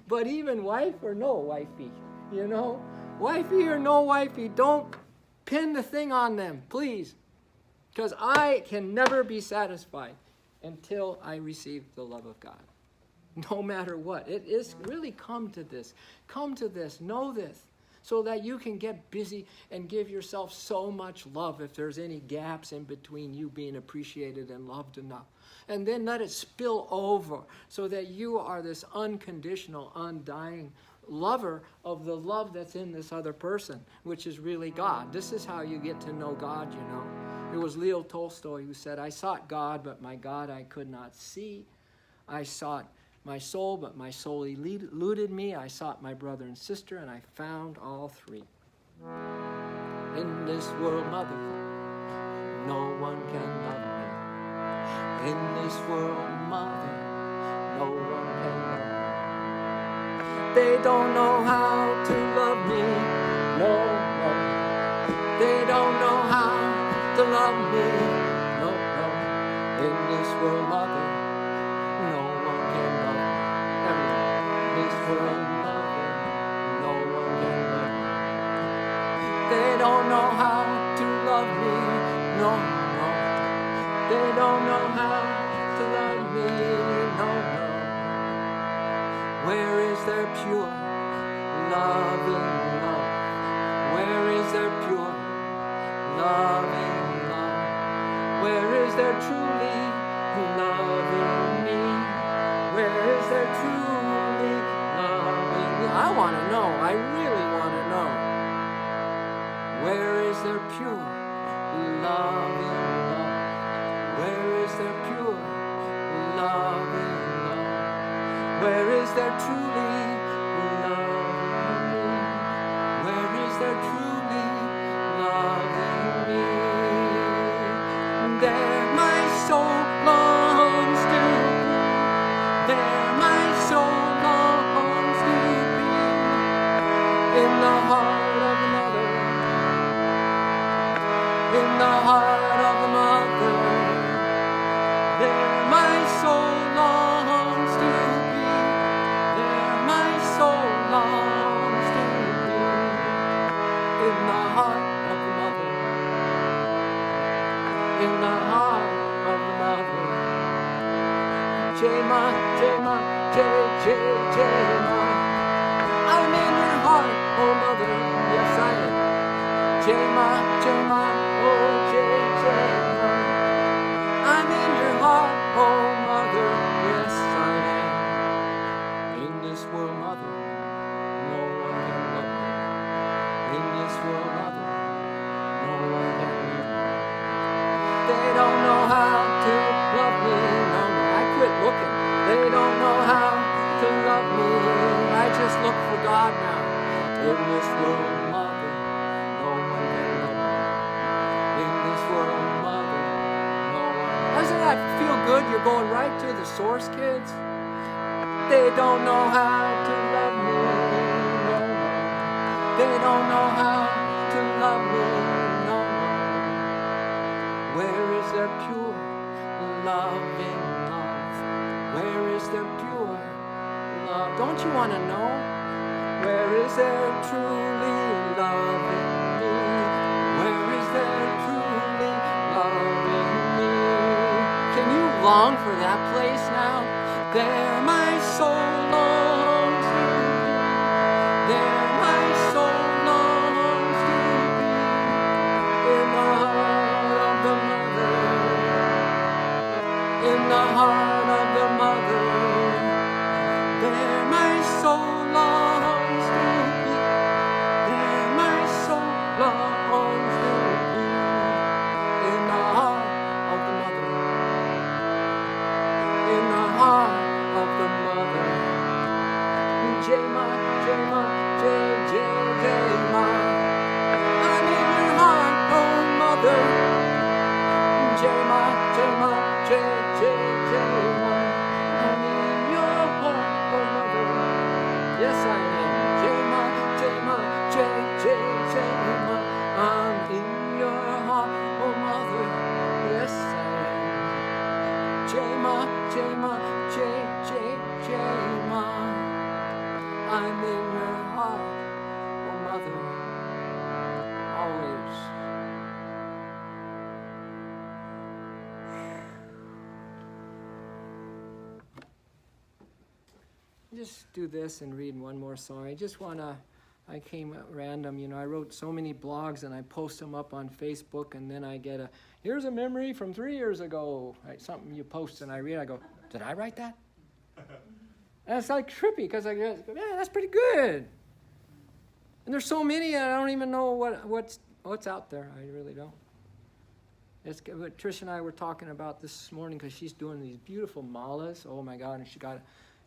But even wife or no wifey, wifey or no wifey, don't pin the thing on them, please. Because I can never be satisfied until I receive the love of God. No matter what. It is really come to this. Come to this. Know this. So that you can get busy and give yourself so much love if there's any gaps in between you being appreciated and loved enough. And then let it spill over so that you are this unconditional, undying lover of the love that's in this other person, which is really God. This is how you get to know God, It was Leo Tolstoy who said, I sought God, but my God I could not see. I sought my soul, but my soul eluded me. I sought my brother and sister, and I found all three. In this world, mother, no one can love me. In this world, mother, no one can love me. They don't know how to love me. No, no. They don't know how to love me. No, no. In this world, mother, no one can love me. In this world, mother, no one can love me. They don't know how to love me. No, no. They don't know how to love me. No, no. Where is their pure, loving love? Where is their pure, loving love? Where is their truly loving me? Where is their truly loving me? I want to know. I really want to know. Where is their pure, loving love? Where is their pure, loving love? Where is their truly loving me? Where is their truly loving me? There my soul longs to be. There my soul longs to be. In the heart of the mother. In the heart of the mother. There my soul longs to be. There my soul longs to be. In the heart of the mother. In the heart of the mother. Jema, Jema, Jema. I'm in your heart, oh mother, yes I am. Jema, Jema, oh Jema. I'm in your heart, oh mother, yes I am. In this world, mother, no one can love me. In this world, mother, no one can love me. They don't know how to love me. No, no, I quit looking. They don't know how to love me. I just look for God now. In this world, mother, no one can love me. In this world, mother, no one. Doesn't that feel good? You're going right to the source, kids. They don't know how to love me. No, no. They don't know how to love me. No, no. Where is their pure, loving love? Where is their pure love? Don't you want to know? Where is their truly loving me? Where is their truly loving me? Can you long for that place now? There my soul longs to be. There my soul longs to be. In the heart of the mother. In the heart of the mother. There my soul longs to be. There my soul longs to be. In the heart of the mother. In the heart of just do this and read one more song. I came at random, I wrote so many blogs and I post them up on Facebook, and then I get here's a memory from 3 years ago, right? Something you post and I read, I go, did I write that? And it's like trippy because I go, yeah, that's pretty good. And there's so many and I don't even know what's out there. I really don't. It's what Trish and I were talking about this morning, because she's doing these beautiful malas. Oh my God! And she got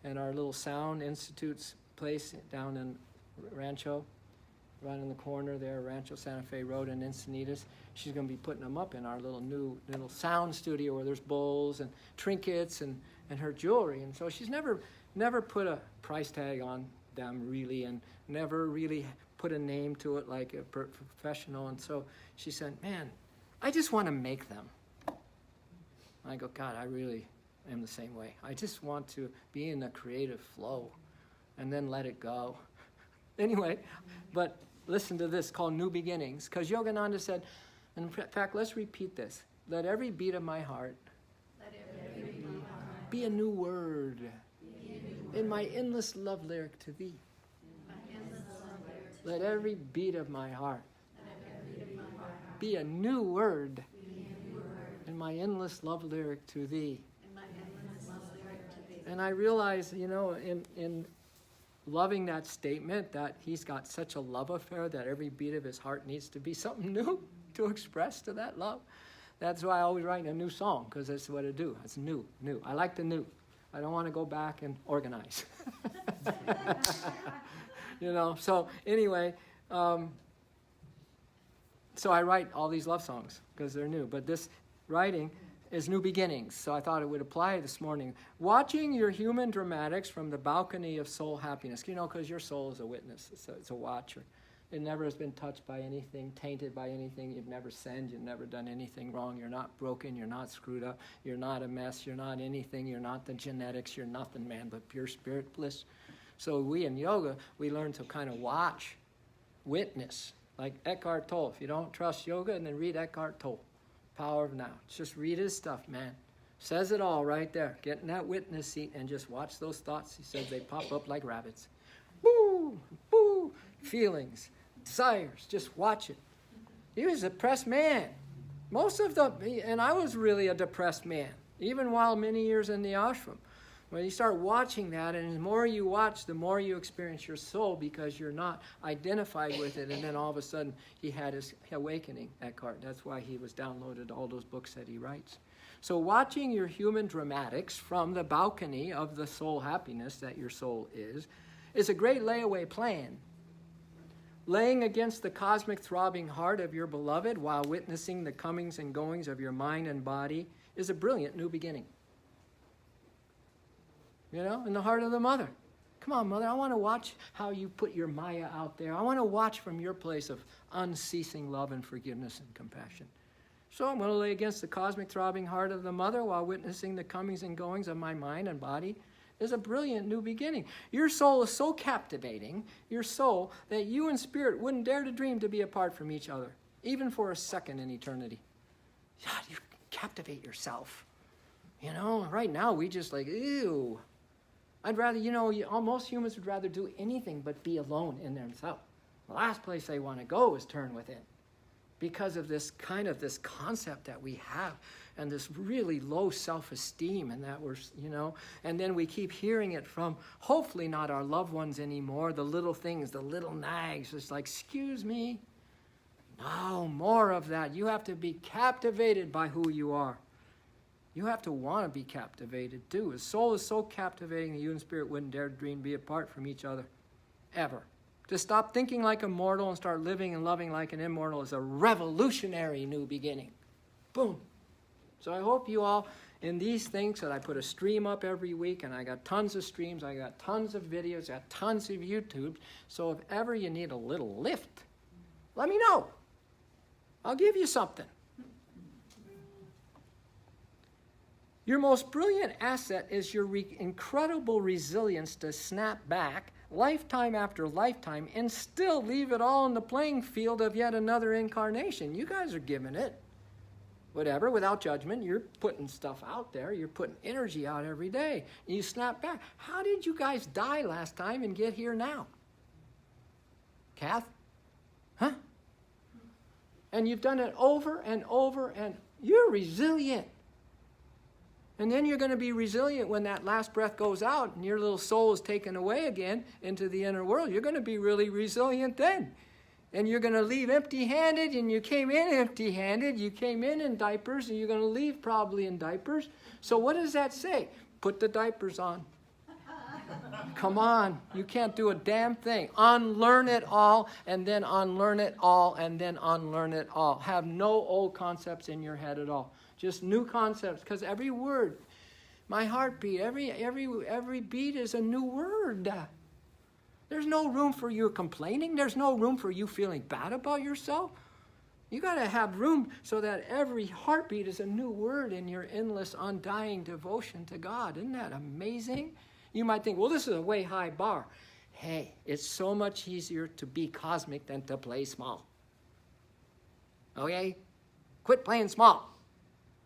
in our little Sound Institute's place down in Rancho, right in the corner there, Rancho Santa Fe Road in Encinitas. She's going to be putting them up in our little sound studio where there's bowls and trinkets and her jewelry. And so she's never put a price tag on them really, and never really put a name to it like a professional. And so she said, man, I just want to make them. I go, God, I really am the same way. I just want to be in a creative flow and then let it go. Anyway, but listen to this, called New Beginnings, because Yogananda said, in fact, let's repeat this. Let every beat of my heart be a new word in my endless love lyric to thee. Let every beat of my heart be a new word in my endless love lyric to thee. And I realize, in loving that statement, that he's got such a love affair that every beat of his heart needs to be something new to express to that love. That's why I always write a new song, because that's what I do. It's new. I like the new. I don't want to go back and organize. So anyway, so I write all these love songs because they're new. But this writing is New Beginnings, so I thought it would apply this morning. Watching your human dramatics from the balcony of soul happiness. Because your soul is a witness. It's a watcher. It never has been touched by anything, tainted by anything. You've never sinned. You've never done anything wrong. You're not broken. You're not screwed up. You're not a mess. You're not anything. You're not the genetics. You're nothing, man, but pure spirit bliss. So we in yoga, we learn to kind of watch, witness, like Eckhart Tolle. If you don't trust yoga, then read Eckhart Tolle, Power of Now. Just read his stuff, man. Says it all right there. Get in that witness seat and just watch those thoughts. He says they pop up like rabbits. Boo, boo, feelings, desires. Just watch it. He was a depressed man. And I was really a depressed man, even while many years in the ashram. When you start watching that, and the more you watch, the more you experience your soul, because you're not identified with it. And then all of a sudden, he had his awakening, Eckhart. That's why he was downloaded all those books that he writes. So watching your human dramatics from the balcony of the soul happiness that your soul is a great layaway plan. Laying against the cosmic throbbing heart of your beloved while witnessing the comings and goings of your mind and body is a brilliant new beginning. In the heart of the mother. Come on, mother, I want to watch how you put your Maya out there. I want to watch from your place of unceasing love and forgiveness and compassion. So I'm going to lay against the cosmic throbbing heart of the mother while witnessing the comings and goings of my mind and body is a brilliant new beginning. Your soul is so captivating, your soul, that you and spirit wouldn't dare to dream to be apart from each other, even for a second in eternity. God, you captivate yourself. Right now we just ew. I'd rather, most humans would rather do anything but be alone in themselves. The last place they want to go is turn within, because of this concept that we have, and this really low self-esteem, and that we're, and then we keep hearing it from, hopefully not our loved ones anymore, the little things, the little nags. It's like, excuse me. No, more of that. You have to be captivated by who you are. You have to want to be captivated too. His soul is so captivating that you and spirit wouldn't dare dream to be apart from each other, ever. To stop thinking like a mortal and start living and loving like an immortal is a revolutionary new beginning. Boom. So I hope you all, in these things, that I put a stream up every week, and I got tons of streams, I got tons of videos, I got tons of YouTube. So if ever you need a little lift, let me know. I'll give you something. Your most brilliant asset is your incredible resilience to snap back lifetime after lifetime and still leave it all in the playing field of yet another incarnation. You guys are giving it. whatever, without judgment. You're putting stuff out there. You're putting energy out every day. And you snap back. How did you guys die last time and get here now? Kath? Huh? And you've done it over and over, and you're resilient. And then you're going to be resilient when that last breath goes out and your little soul is taken away again into the inner world. You're going to be really resilient then. And you're going to leave empty-handed, and you came in empty-handed. You came in diapers, and you're going to leave probably in diapers. So what does that say? Put the diapers on. Come on. You can't do a damn thing. Unlearn it all, and then unlearn it all, and then unlearn it all. Have no old concepts in your head at all. Just new concepts, because every word, my heartbeat, every beat is a new word. There's no room for you complaining. There's no room for you feeling bad about yourself. You got to have room so that every heartbeat is a new word in your endless, undying devotion to God. Isn't that amazing? You might think, well, this is a way high bar. Hey, it's so much easier to be cosmic than to play small. Okay? Quit playing small.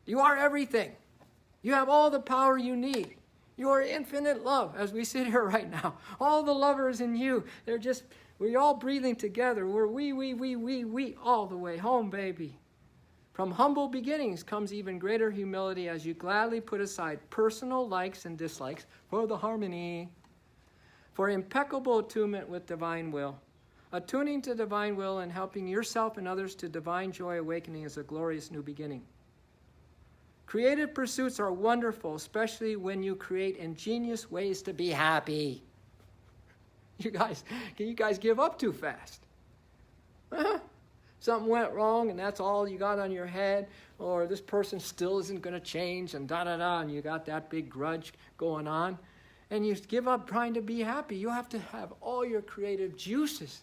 You are everything. You have all the power you need. You are infinite love as we sit here right now. All the lovers in you, we're all breathing together. We're we all the way home, baby. From humble beginnings comes even greater humility as you gladly put aside personal likes and dislikes for the harmony, for impeccable attunement with divine will. Attuning to divine will and helping yourself and others to divine joy awakening is a glorious new beginning. Creative pursuits are wonderful, especially when you create ingenious ways to be happy. Can you guys give up too fast? Something went wrong and that's all you got on your head, or this person still isn't going to change and da-da-da, and you got that big grudge going on, and you give up trying to be happy. You have to have all your creative juices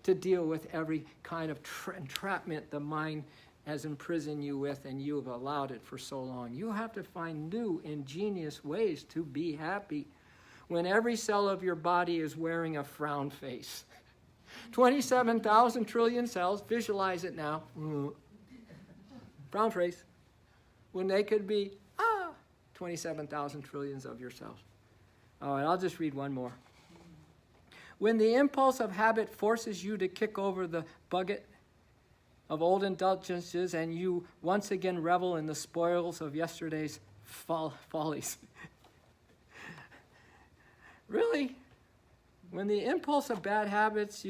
to deal with every kind of entrapment the mind has imprisoned you with, and you have allowed it for so long. You have to find new, ingenious ways to be happy when every cell of your body is wearing a frown face. 27,000 trillion cells, visualize it now. Frown face. When they could be, 27,000 trillions of your cells. All right, I'll just read one more. When the impulse of habit forces you to kick over the bucket of old indulgences, and you once again revel in the spoils of yesterday's follies. Really? When the impulse of bad habits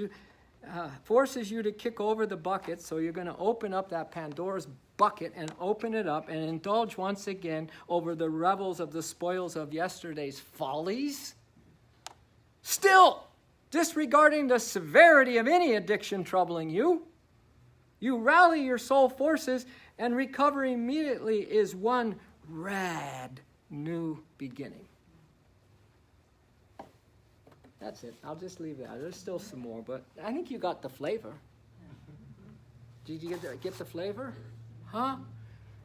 forces you to kick over the bucket, so you're going to open up that Pandora's bucket and open it up and indulge once again over the revels of the spoils of yesterday's follies, still disregarding the severity of any addiction troubling you, you rally your soul forces, and recovery immediately is one rad new beginning. That's it. I'll just leave that. There's still some more, but I think you got the flavor. Did you get the flavor? Huh?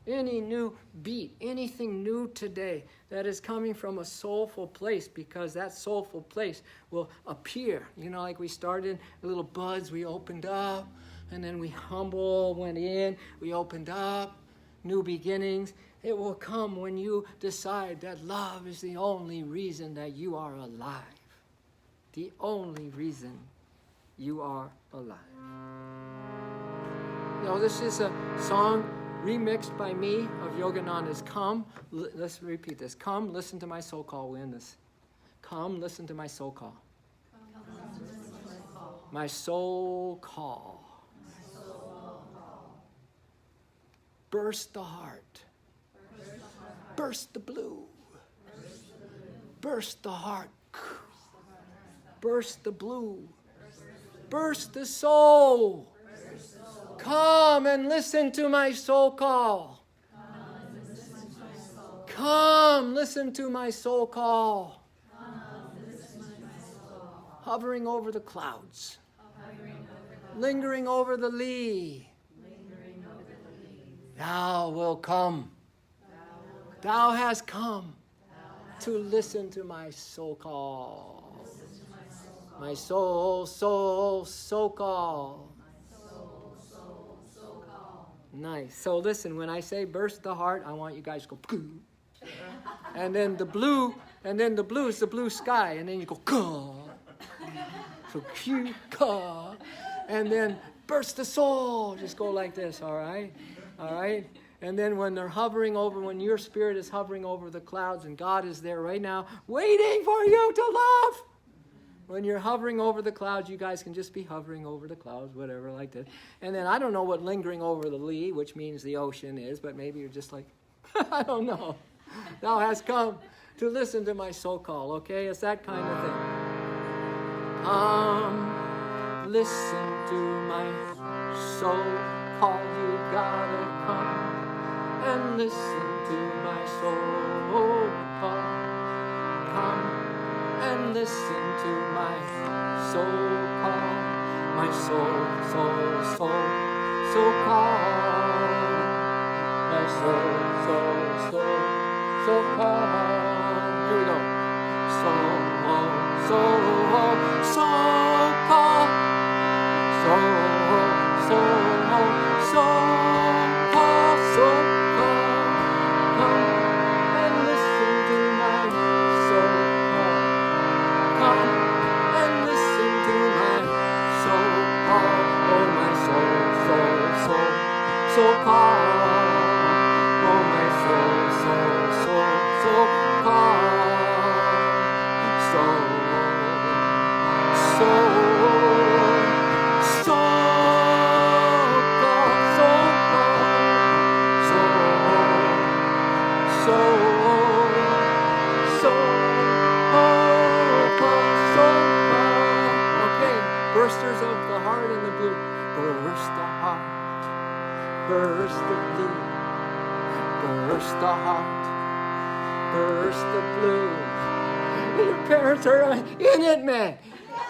Any new beat, anything new today that is coming from a soulful place, because that soulful place will appear. You know, like we started, little buds, we opened up. And then we went in, we opened up, new beginnings. It will come when you decide that love is the only reason that you are alive. The only reason you are alive. Now, this is a song remixed by me of Yogananda's Come. Let's repeat this. Come, listen to my soul call. We end this. Come, listen to my soul call. My soul call. Burst the heart. Burst the blue. Burst the heart. Burst the blue. Burst the soul. Come and listen to my soul call. Come, listen to my soul call. Hovering over the clouds. Lingering over the lea. Thou will come. Thou hast come to listen to my soul call. My soul call. Nice. So listen, when I say burst the heart, I want you guys to go, "Poo." And then the blue is the blue sky, and then you go, "Caw." So cute, "Caw." And then burst the soul. Just go like this, all right? All right? And then when your spirit is hovering over the clouds, and God is there right now, waiting for you to love. When you're hovering over the clouds, you guys can just be hovering over the clouds, whatever, like this. And then I don't know what lingering over the lee, which means the ocean, is, but maybe you're just like, I don't know. Thou hast come to listen to my soul call, okay? It's that kind of thing. Listen to my soul call. You gotta come and listen to my soul call. Come and listen to my soul call. My soul, soul, soul, soul call. My soul, soul, soul, soul call. Here we go. Soul, soul, soul call. Soul, soul, soul call, soul call. Come and listen to my soul call. Come and listen to my soul call. Oh, my soul, soul, soul, soul call. Oh, my soul, soul, soul, soul call. Soul, soul, soul call, soul call. Soul, soul, soul call. Okay, bursters of the heart and the blue. Burst the heart, burst the blue. Burst the heart, burst the blue. Your parents are in it, man.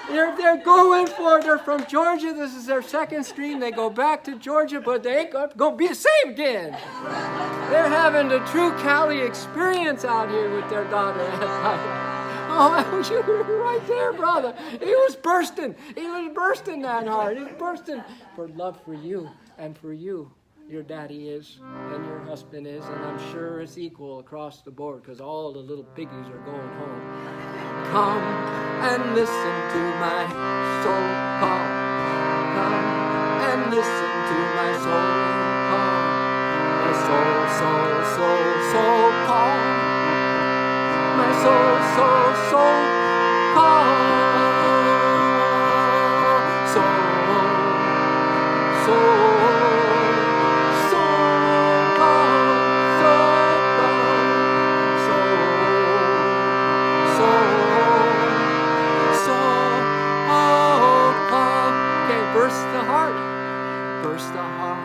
They're going for it. They're from Georgia. This is their second stream. They go back to Georgia, but they ain't going to be the same again. They're having the true Cali experience out here with their daughter. Oh, you were right there, brother. He was bursting. He was bursting that heart. He was bursting for love for you and for you. Your daddy is, and your husband is, and I'm sure it's equal across the board because all the little piggies are going home. Come and listen to my soul call. Come and listen to my soul call. My soul, soul, soul, soul call. My soul, soul, soul call. Soul, soul. Burst the heart, burst the heart,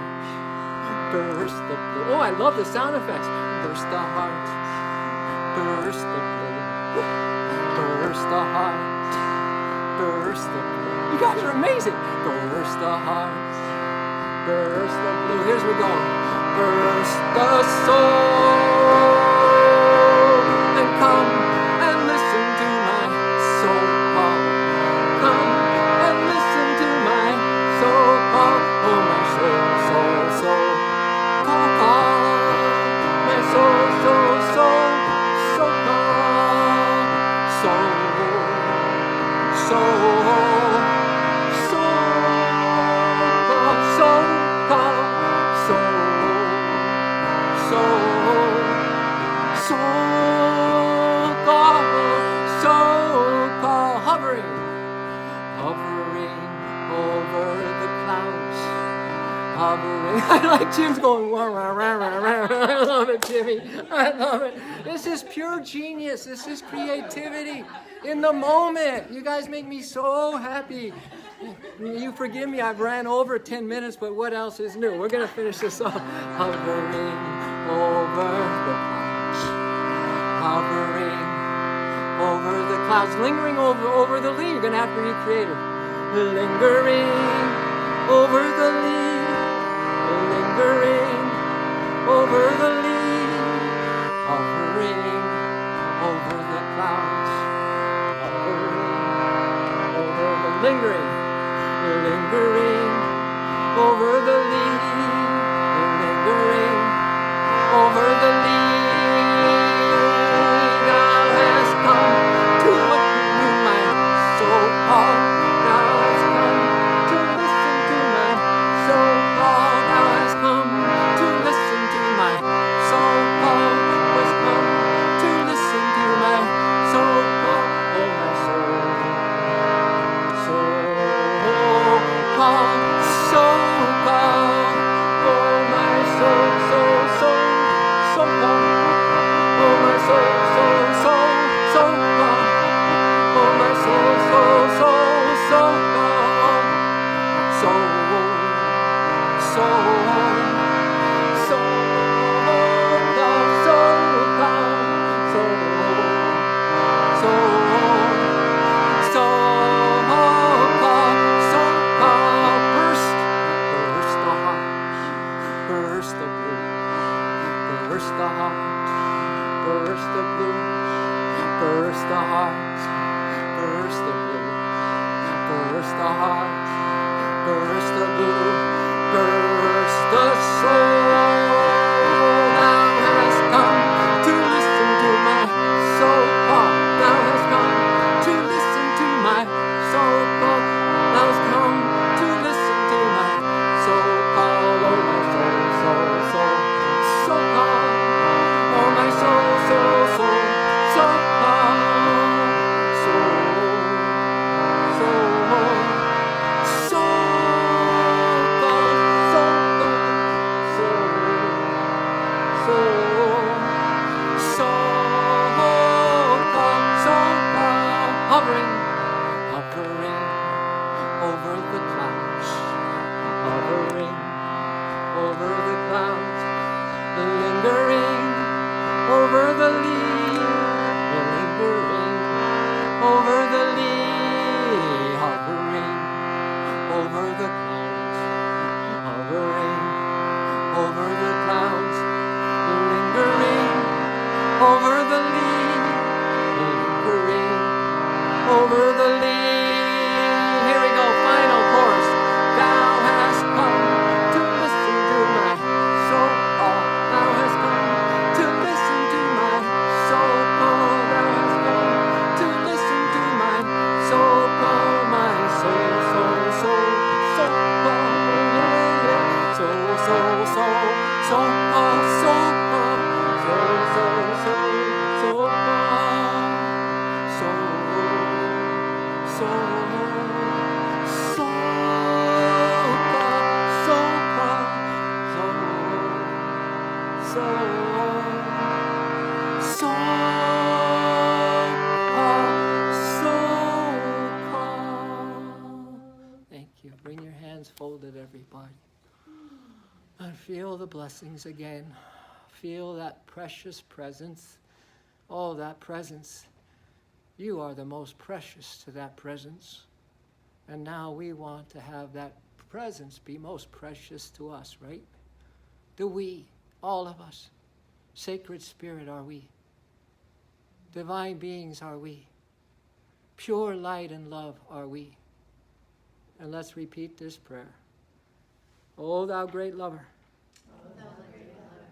burst the blue. Oh, I love the sound effects. Burst the heart, burst the blue, burst the heart, burst the blue. You guys are amazing. Burst the heart, burst the blue. Here's we go. Burst the soul and come and listen to my soul call. Come and listen to my soul call. Oh, my soul, soul, soul, call, call. My soul, soul, soul, soul call. Soul, soul, soul call, soul call, soul, soul, soul call, soul call, hovering over the clouds, hovering. I like Jim's going, wah, wah, rah, rah, rah. I love it, Jimmy. I love it. This is pure genius. This is creativity in the moment. You guys make me so happy. You forgive me, I've ran over 10 minutes, but what else is new? We're going to finish this off. Hovering over the clouds, hovering over the clouds, lingering over the lee. You're going to have to recreate it. Lingering over the lee, lingering over the lee, hovering over the clouds, hovering over the lingering over the lee, Folded, everybody. And feel the blessings again. Feel that precious presence. Oh, that presence. You are the most precious to that presence. And now we want to have that presence be most precious to us, right? Do we, all of us, sacred spirit are we? Divine beings are we? Pure light and love are we? And let's repeat this prayer. O thou great lover,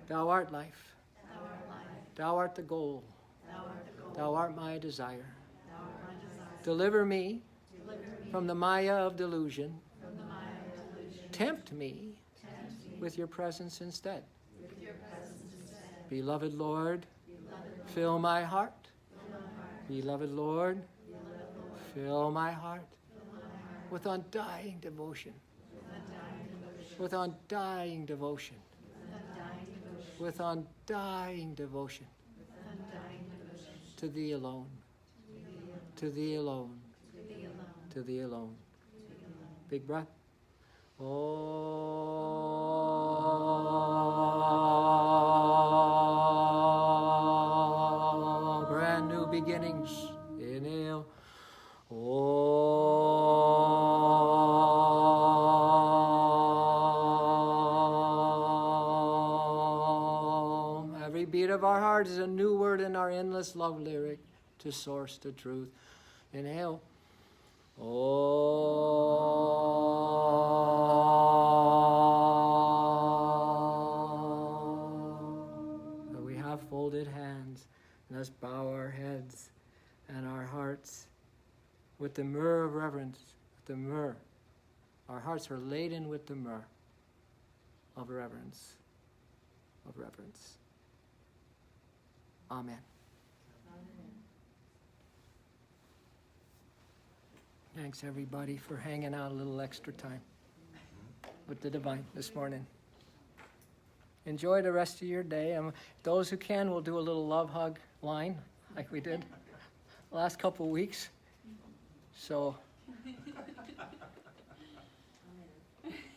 thou art life, thou art the goal, thou art my desire. Deliver me from the Maya of delusion. Tempt me with your presence instead. Beloved Lord, fill my heart. Beloved Lord, fill my heart with undying devotion. With undying devotion. With undying devotion. To thee alone. To thee alone. To thee alone. Big breath. Oh, brand new beginnings. Inhale. Every beat of our heart is a new word in our endless love lyric to source the truth. Inhale. We have folded hands, and let's bow our heads and our hearts with the myrrh of reverence, the myrrh. Our hearts are laden with the myrrh of reverence, of reverence. Amen. Thanks, everybody, for hanging out a little extra time with the divine this morning. Enjoy the rest of your day. Those who can will do a little love hug line like we did the last couple weeks. So